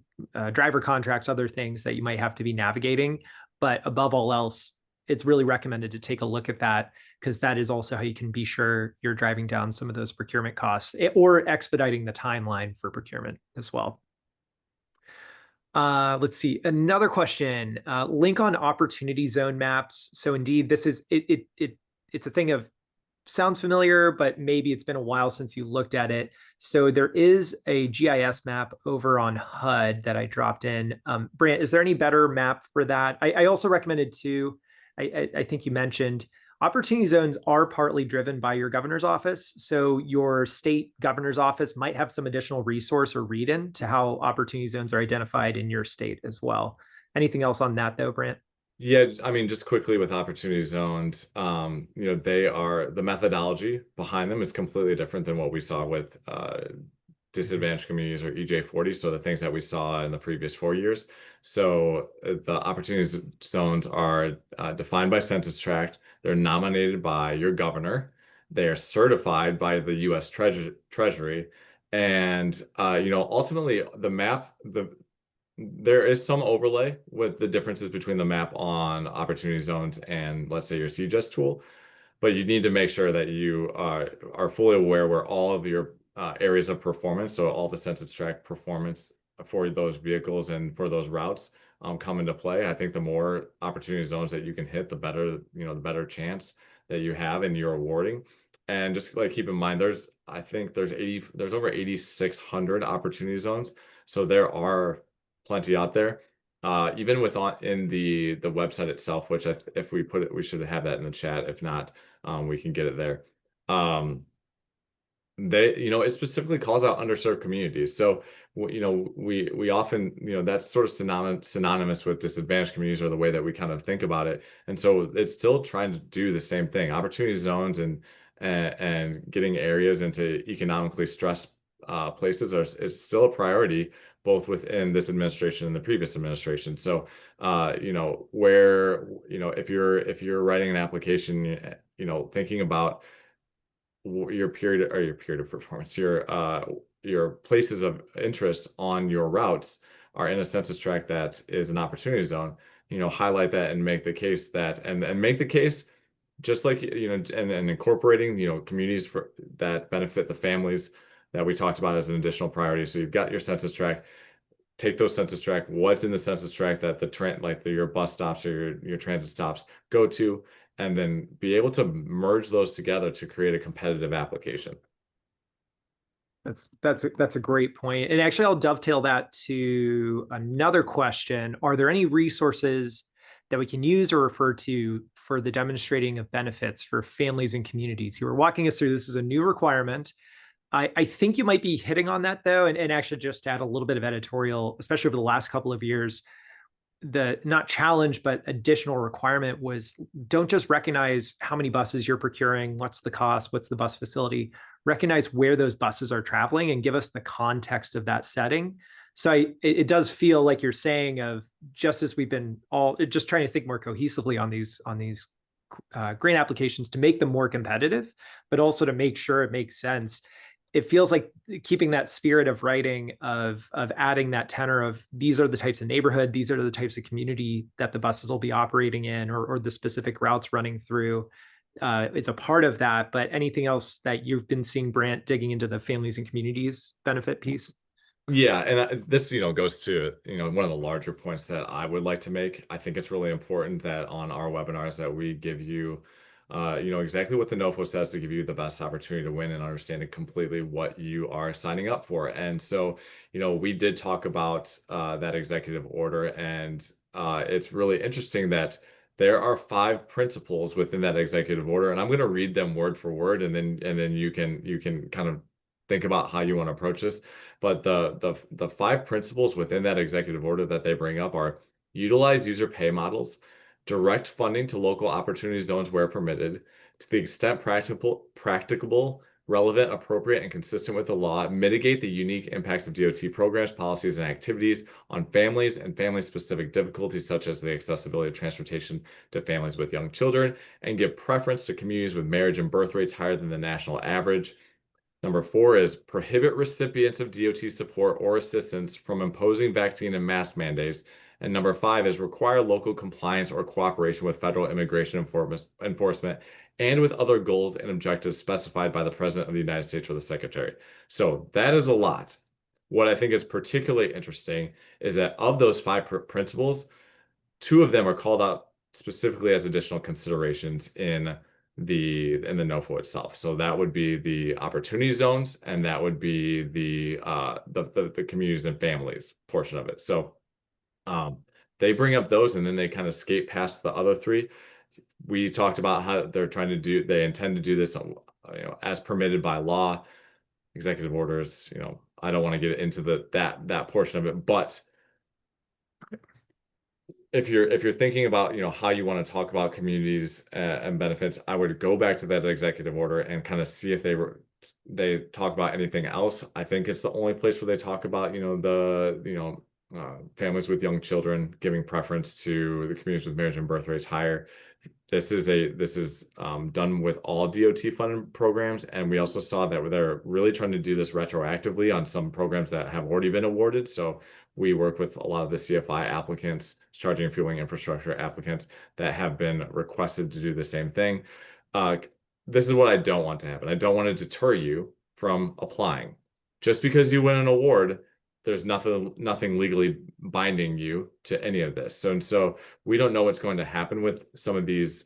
driver contracts, other things that you might have to be navigating. But above all else, it's really recommended to take a look at that, because that is also how you can be sure you're driving down some of those procurement costs or expediting the timeline for procurement as well. Let's see. Another question. Link on opportunity zone maps. So indeed, this is it's a thing of sounds familiar, but maybe it's been a while since you looked at it. So there is a GIS map over on HUD that I dropped in. Brant, is there any better map for that? I also recommended too. I think you mentioned opportunity zones are partly driven by your governor's office. So your state governor's office might have some additional resource or read-in to how opportunity zones are identified in your state as well. Anything else on that though, Brant? Yeah, I mean, just quickly with opportunity zones, the methodology behind them is completely different than what we saw with disadvantaged communities or EJ40, so the things that we saw in the previous 4 years. So the opportunity zones are defined by census tract. They're nominated by your governor. They are certified by the U.S. Treasury. And ultimately there is some overlay with the differences between the map on opportunity zones and, let's say, your CGIS tool, but you need to make sure that you are fully aware where all of your areas of performance, so all the census tract performance for those vehicles and for those routes come into play. I think the more opportunity zones that you can hit, the better, the better chance that you have in your awarding. And just like keep in mind, I think there's over 8,600 opportunity zones, so there are plenty out there. Even in the website itself, which if we put it, we should have that in the chat. If not, we can get it there. It specifically calls out underserved communities. So, we often, that's sort of synonymous with disadvantaged communities, or the way that we kind of think about it. And so it's still trying to do the same thing. Opportunity zones and getting areas into economically stressed places is still a priority, both within this administration and the previous administration. So, if you're writing an application, thinking about your period of performance, your places of interest on your routes are in a census tract that is an opportunity zone, highlight that and make the case just like, and incorporating, communities that benefit the families that we talked about as an additional priority. So you've got your census tract, take those census tract, what's in the census tract that your bus stops or your transit stops go to, and then be able to merge those together to create a competitive application. That's a great point. And actually, I'll dovetail that to another question. Are there any resources that we can use or refer to for the demonstrating of benefits for families and communities? You were walking us through, this is a new requirement. I think you might be hitting on that, though, and actually just add a little bit of editorial, especially over the last couple of years. The not challenge, but additional requirement was, don't just recognize how many buses you're procuring, what's the cost, what's the bus facility, recognize where those buses are traveling and give us the context of that setting. So it does feel like you're saying, of just as we've been all just trying to think more cohesively on these grant applications to make them more competitive, but also to make sure it makes sense. It feels like keeping that spirit of writing, of adding that tenor of, these are the types of neighborhood, these are the types of community that the buses will be operating in, or the specific routes running through, is a part of that. But anything else that you've been seeing, Brant, digging into the families and communities benefit piece? Yeah, and this, goes to, one of the larger points that I would like to make. I think it's really important that on our webinars that we give you, exactly what the NOFO says, to give you the best opportunity to win and understanding completely what you are signing up for. And so, we did talk about that executive order, and it's really interesting that there are 5 principles within that executive order, and I'm going to read them word for word, and then you can kind of think about how you want to approach this. But the 5 principles within that executive order that they bring up are: utilize user pay models, direct funding to local opportunity zones where permitted, to the extent practicable, relevant, appropriate, and consistent with the law, mitigate the unique impacts of DOT programs, policies, and activities on families and family-specific difficulties, such as the accessibility of transportation to families with young children, and give preference to communities with marriage and birth rates higher than the national average. Number 4 is prohibit recipients of DOT support or assistance from imposing vaccine and mask mandates. And number 5 is require local compliance or cooperation with federal immigration enforcement and with other goals and objectives specified by the President of the United States or the Secretary. So that is a lot. What I think is particularly interesting is that of those 5 principles, 2 of them are called out specifically as additional considerations in the NOFO itself. So that would be the opportunity zones, and that would be the communities and families portion of it. So they bring up those, and then they kind of skate past the other 3. We talked about how they intend to do this, as permitted by law, executive orders. I don't want to get into that portion of it, but if you're thinking about, how you want to talk about communities and benefits, I would go back to that executive order and kind of see if they they talk about anything else. I think it's the only place where they talk about, families with young children giving preference to the communities with marriage and birth rates higher. This is done with all DOT funded programs, and we also saw that they're really trying to do this retroactively on some programs that have already been awarded. So we work with a lot of the CFI applicants, charging and fueling infrastructure applicants that have been requested to do the same thing. Uh, this is what I don't want to happen. I don't want to deter you from applying. Just because you win an award, there's nothing legally binding you to any of this. So we don't know what's going to happen with some of these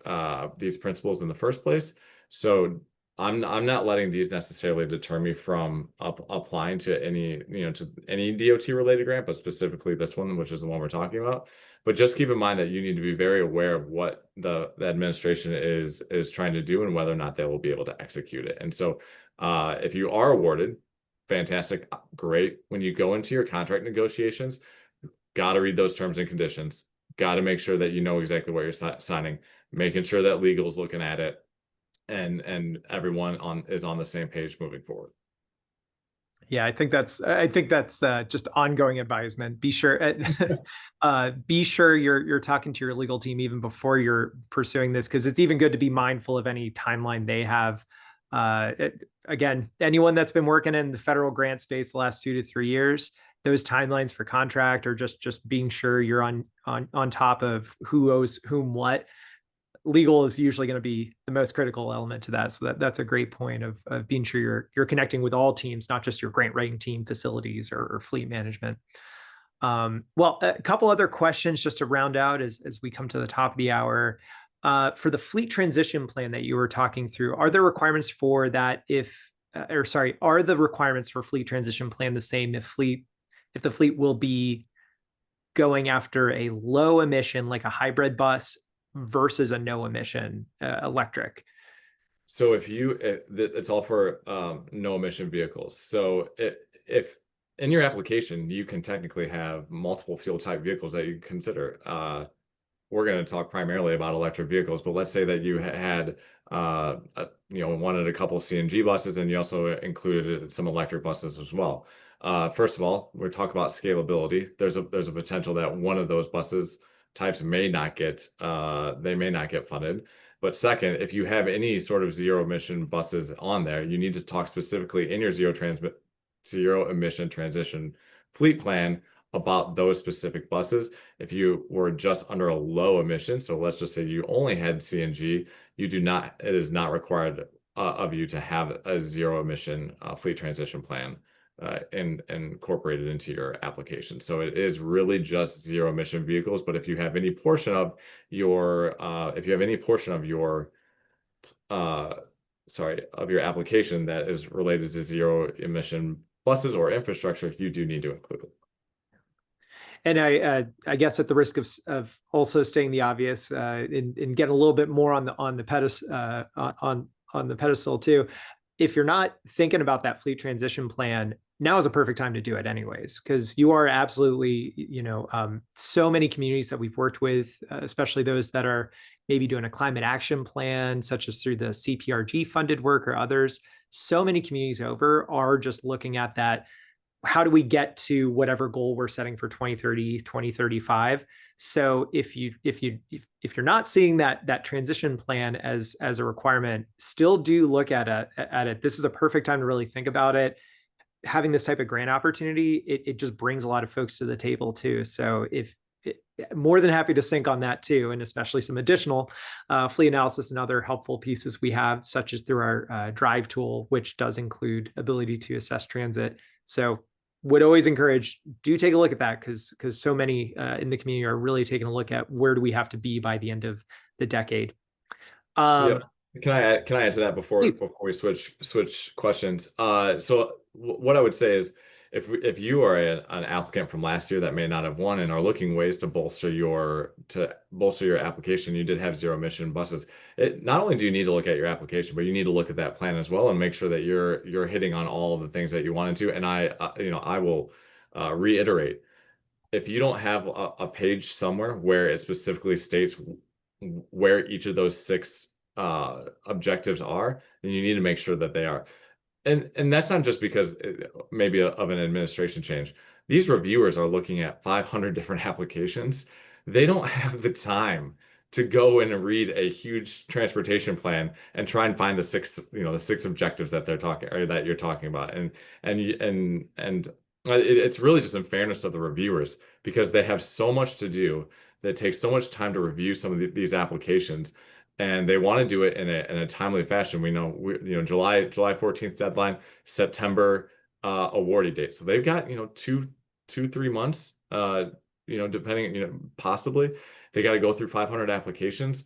principles in the first place. So I'm not letting these necessarily deter me from applying to any DOT related grant, but specifically this one, which is the one we're talking about. But just keep in mind that you need to be very aware of what the administration is trying to do and whether or not they will be able to execute it. And so if you are awarded, fantastic, great. When you go into your contract negotiations, got to read those terms and conditions. Got to make sure that you know exactly what you're signing, making sure that legal is looking at it, and everyone is on the same page moving forward. Yeah, I think that's just ongoing advisement. Be sure you're talking to your legal team even before you're pursuing this, because it's even good to be mindful of any timeline they have. Again, anyone that's been working in the federal grant space the last 2 to 3 years, those timelines for contract, or just being sure you're on top of who owes whom what. Legal is usually going to be the most critical element to that. So that's a great point of being sure you're connecting with all teams, not just your grant writing team, facilities, or fleet management. Well, a couple other questions just to round out as we come to the top of the hour. For the fleet transition plan that you were talking through, are there requirements for that are the requirements for fleet transition plan the same if the fleet will be going after a low emission, like a hybrid bus, versus a no emission electric? So it's all for no emission vehicles. So if in your application, you can technically have multiple fuel type vehicles that you consider. We're going to talk primarily about electric vehicles, but let's say that you had wanted a couple of CNG buses, and you also included some electric buses as well. First of all, we're talking about scalability. There's a potential that one of those buses types may not get funded. But second, if you have any sort of zero emission buses on there, you need to talk specifically in your zero emission transition fleet plan about those specific buses. If you were just under a low emission, so let's just say you only had CNG, it is not required of you to have a zero emission fleet transition plan incorporated into your application. So it is really just zero emission vehicles. But if you have any portion of your application that is related to zero emission buses or infrastructure, you do need to include it. And I guess at the risk of also stating the obvious, and getting a little bit more on the pedestal too, if you're not thinking about that fleet transition plan, now is a perfect time to do it anyways, because you are absolutely, so many communities that we've worked with, especially those that are maybe doing a climate action plan, such as through the CPRG funded work or others. So many communities over are just looking at that. How do we get to whatever goal we're setting for 2030, 2035? So if you're not seeing that transition plan as a requirement, still do look at it. This is a perfect time to really think about it. Having this type of grant opportunity, it just brings a lot of folks to the table too. So more than happy to sync on that too, and especially some additional fleet analysis and other helpful pieces we have, such as through our drive tool, which does include ability to assess transit. So would always encourage, do take a look at that, because so many in the community are really taking a look at where do we have to be by the end of the decade. Yeah. Can I add to that before we switch questions? So what I would say is, if you are an applicant from last year that may not have won and are looking ways to bolster your application, you did have zero emission buses. Not only do you need to look at your application, but you need to look at that plan as well and make sure that you're hitting on all of the things that you wanted to. And I will reiterate, if you don't have a page somewhere where it specifically states where each of those 6 objectives are, then you need to make sure that they are. And that's not just because maybe of an administration change. These reviewers are looking at 500 different applications. They don't have the time to go in and read a huge transportation plan and try and find the six objectives that they're talking or that you're talking about. And it's really just in fairness of the reviewers because they have so much to do that takes so much time to review some of these applications and they want to do it in a timely fashion. July 14th deadline, September awardee date. So they've got, 3 months, depending, possibly they got to go through 500 applications,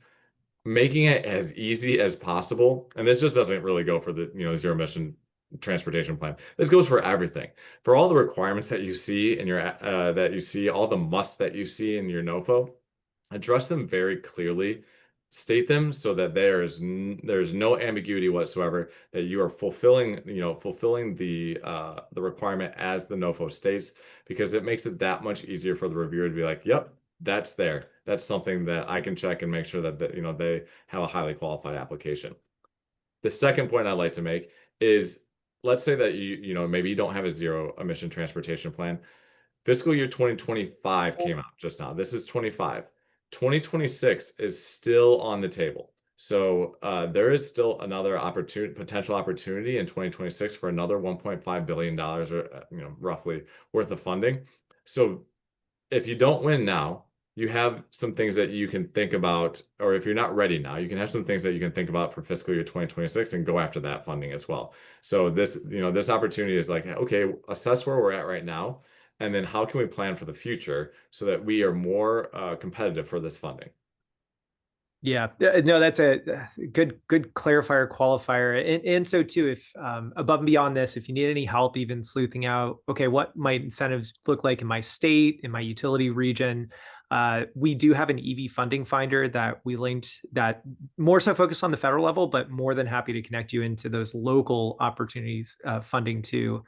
making it as easy as possible. And this just doesn't really go for the, zero emission transportation plan. This goes for everything. For all the requirements that you see in all the musts that you see in your NOFO, address them very clearly, state them so that there's no ambiguity whatsoever that you are fulfilling the requirement as the NOFO states, because it makes it that much easier for the reviewer to be like, yep, that's there. That's something that I can check and make sure that, they have a highly qualified application. The second point I'd like to make is, let's say that maybe you don't have a zero emission transportation plan. Fiscal year 2025 came out just now. This is 25. 2026 is still on the table. So there is still another potential opportunity in 2026 for another $1.5 billion or roughly worth of funding. So if you don't win now, you have some things that you can think about, or if you're not ready now, you can have some things that you can think about for fiscal year 2026 and go after that funding as well. So this opportunity is like, okay, assess where we're at right now, and then how can we plan for the future so that we are more competitive for this funding? Yeah, no, that's a good clarifier qualifier. And so too, if above and beyond this, if you need any help even sleuthing out, okay, what might incentives look like in my state, in my utility region, we do have an EV funding finder that we linked that more so focused on the federal level, but more than happy to connect you into those local opportunities funding too.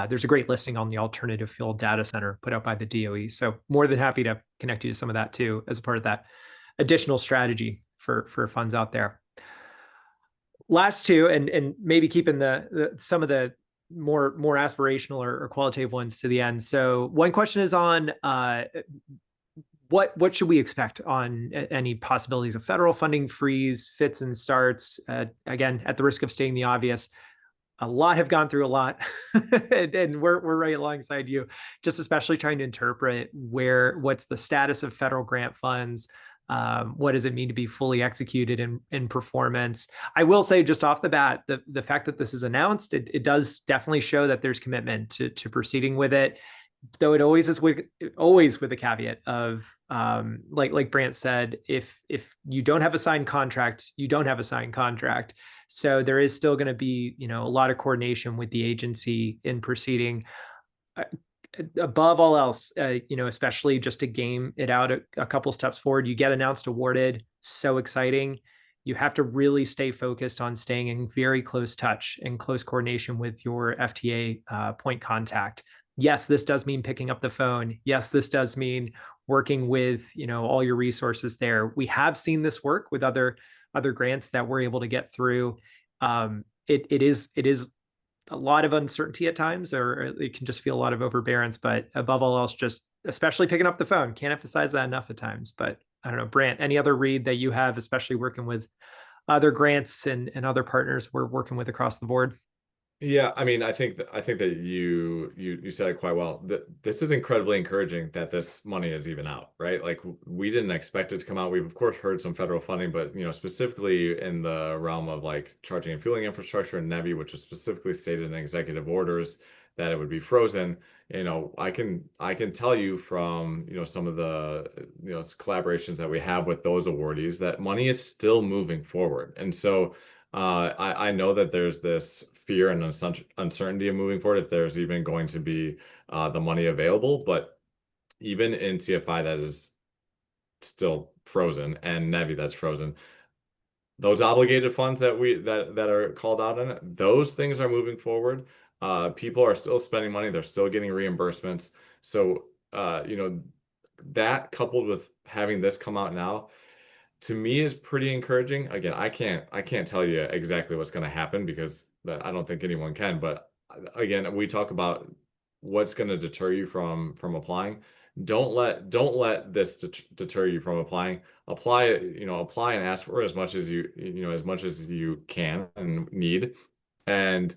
There's a great listing on the alternative fuel data center put out by the DOE. So more than happy to connect you to some of that too, as a part of that additional strategy for funds out there. Last two, and maybe keeping the some of the more aspirational or qualitative ones to the end. So one question is on what should we expect on any possibilities of federal funding freeze, fits and starts? Again, at the risk of stating the obvious, a lot have gone through a lot, and we're right alongside you, just especially trying to interpret what's the status of federal grant funds. What does it mean to be fully executed in performance? I will say just off the bat, the fact that this is announced, it does definitely show that there's commitment to proceeding with it, though it always is with a caveat of like Brant said, if you don't have a signed contract, you don't have a signed contract. So there is still going to be a lot of coordination with the agency in proceeding. Above all else, especially just to game it out a couple steps forward, you get announced awarded, so exciting. You have to really stay focused on staying in very close touch and close coordination with your FTA point contact. Yes, this does mean picking up the phone. Yes, this does mean working with all your resources there. We have seen this work with other grants that we're able to get through. It is a lot of uncertainty at times, or it can just feel a lot of overbearance. But above all else, just especially picking up the phone. Can't emphasize that enough at times. But I don't know, Brant, any other read that you have, especially working with other grants and other partners we're working with across the board? Yeah, I mean, I think that you said it quite well. This is incredibly encouraging that this money is even out, right? Like we didn't expect it to come out. We've of course heard some federal funding, but specifically in the realm of like charging and fueling infrastructure and NEVI, which was specifically stated in executive orders that it would be frozen. I can tell you from some of the collaborations that we have with those awardees that money is still moving forward, and so. I know that there's this fear and uncertainty of moving forward if there's even going to be the money available. But even in CFI that is still frozen and NEVI that's frozen, those obligated funds that are called out in it, those things are moving forward. People are still spending money, they're still getting reimbursements. So that coupled with having this come out now, to me is pretty encouraging. Again, I can't tell you exactly what's going to happen because I don't think anyone can. But again, we talk about what's going to deter you from applying. Don't let this deter you from applying. Apply, apply and ask for as much as as much as you can and need, and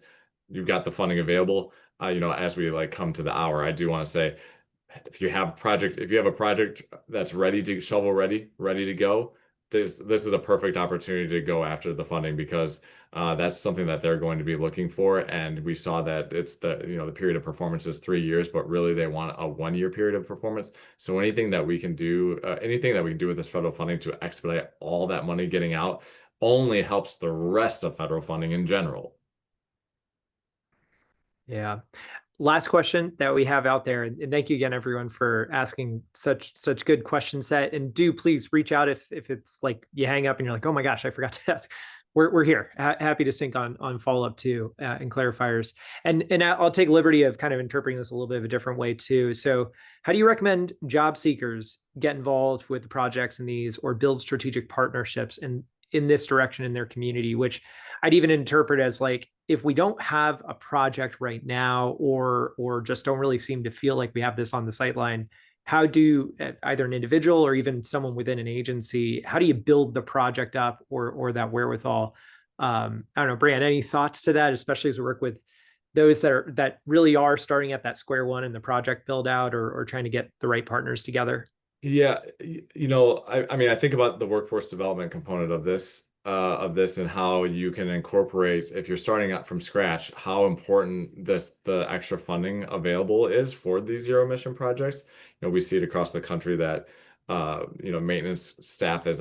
you've got the funding available. As we like come to the hour, I do want to say, if you have a project that's ready to shovel ready to go, this is a perfect opportunity to go after the funding because that's something that they're going to be looking for. And we saw that it's the period of performance is 3 years, but really they want a 1 year period of performance. So anything that we can do with this federal funding to expedite all that money getting out only helps the rest of federal funding in general. Yeah. Last question that we have out there, and thank you again, everyone, for asking such good question set. And do please reach out if it's like you hang up and you're like, oh my gosh, I forgot to ask. We're here, happy to sync on follow up too and clarifiers. And I'll take liberty of kind of interpreting this a little bit of a different way too. So, how do you recommend job seekers get involved with the projects in these or build strategic partnerships in this direction in their community? Which I'd even interpret as like, if we don't have a project right now, or just don't really seem to feel like we have this on the sightline, how do either an individual or even someone within an agency, how do you build the project up or that wherewithal? I don't know, Brian, any thoughts to that, especially as we work with those that really are starting at that square one in the project build out or trying to get the right partners together? Yeah, I mean, I think about the workforce development component of this and how you can incorporate, if you're starting out from scratch, how important the extra funding available is for these zero emission projects. We see it across the country that maintenance staff is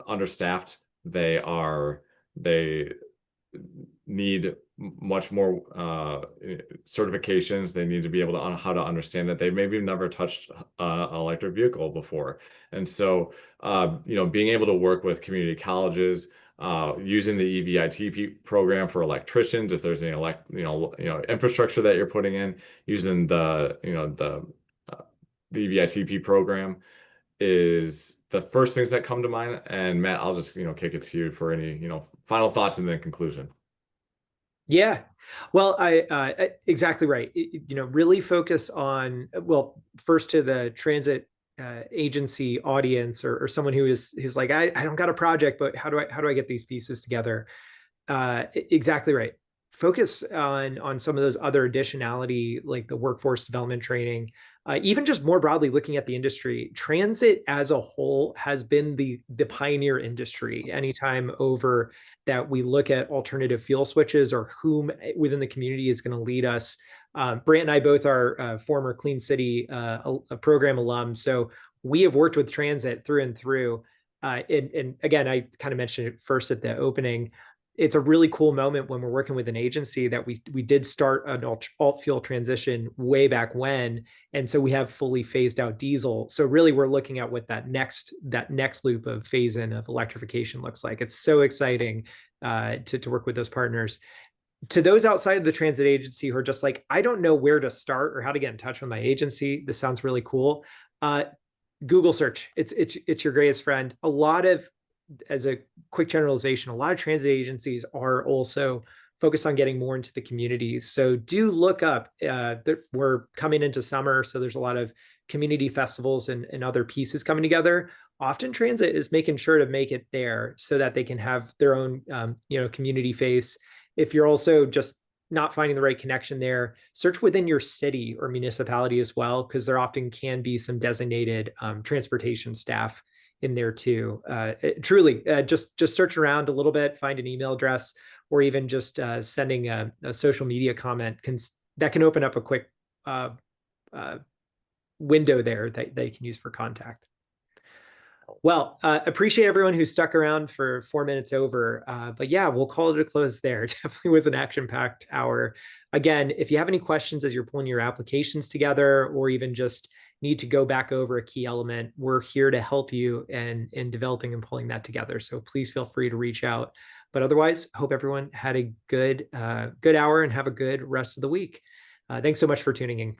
understaffed. They need much more certifications. They need to be able to how to understand that they maybe never touched an electric vehicle before. And so, being able to work with community colleges, using the EVIT program for electricians, if there's any infrastructure that you're putting in, using the EVITP program is the first things that come to mind. And Matt, I'll just kick it to you for any final thoughts and then conclusion. Yeah. Well, exactly right. Really focus on, well, first to the transit agency audience or someone who's like, I don't got a project, but how do I get these pieces together? Exactly right. Focus on some of those other additionality, like the workforce development training, even just more broadly looking at the industry. Transit as a whole has been the pioneer industry. Anytime over that we look at alternative fuel switches or whom within the community is going to lead us. Brant and I both are former Clean City a program alums, so we have worked with transit through and through. And again, I kind of mentioned it first at the opening. It's a really cool moment when we're working with an agency that we did start an alt fuel transition way back when, and so we have fully phased out diesel. So really, we're looking at what that next loop of phase in of electrification looks like. It's so exciting to work with those partners. To those outside of the transit agency who are just like, I don't know where to start or how to get in touch with my agency, this sounds really cool. Google search, it's your greatest friend. As a quick generalization, a lot of transit agencies are also focused on getting more into the communities. So do look up, we're coming into summer, so there's a lot of community festivals and other pieces coming together. Often transit is making sure to make it there so that they can have their own community face. If you're also just not finding the right connection there, search within your city or municipality as well, because there often can be some designated transportation staff in there too. Truly, just search around a little bit, find an email address, or even just sending a social media comment that can open up a quick window there that they can use for contact. Well, appreciate everyone who stuck around for 4 minutes over. But yeah, we'll call it a close there. Definitely was an action-packed hour. Again, if you have any questions as you're pulling your applications together, or even just need to go back over a key element, we're here to help you in developing and pulling that together. So please feel free to reach out. But otherwise, hope everyone had a good hour and have a good rest of the week. Thanks so much for tuning in.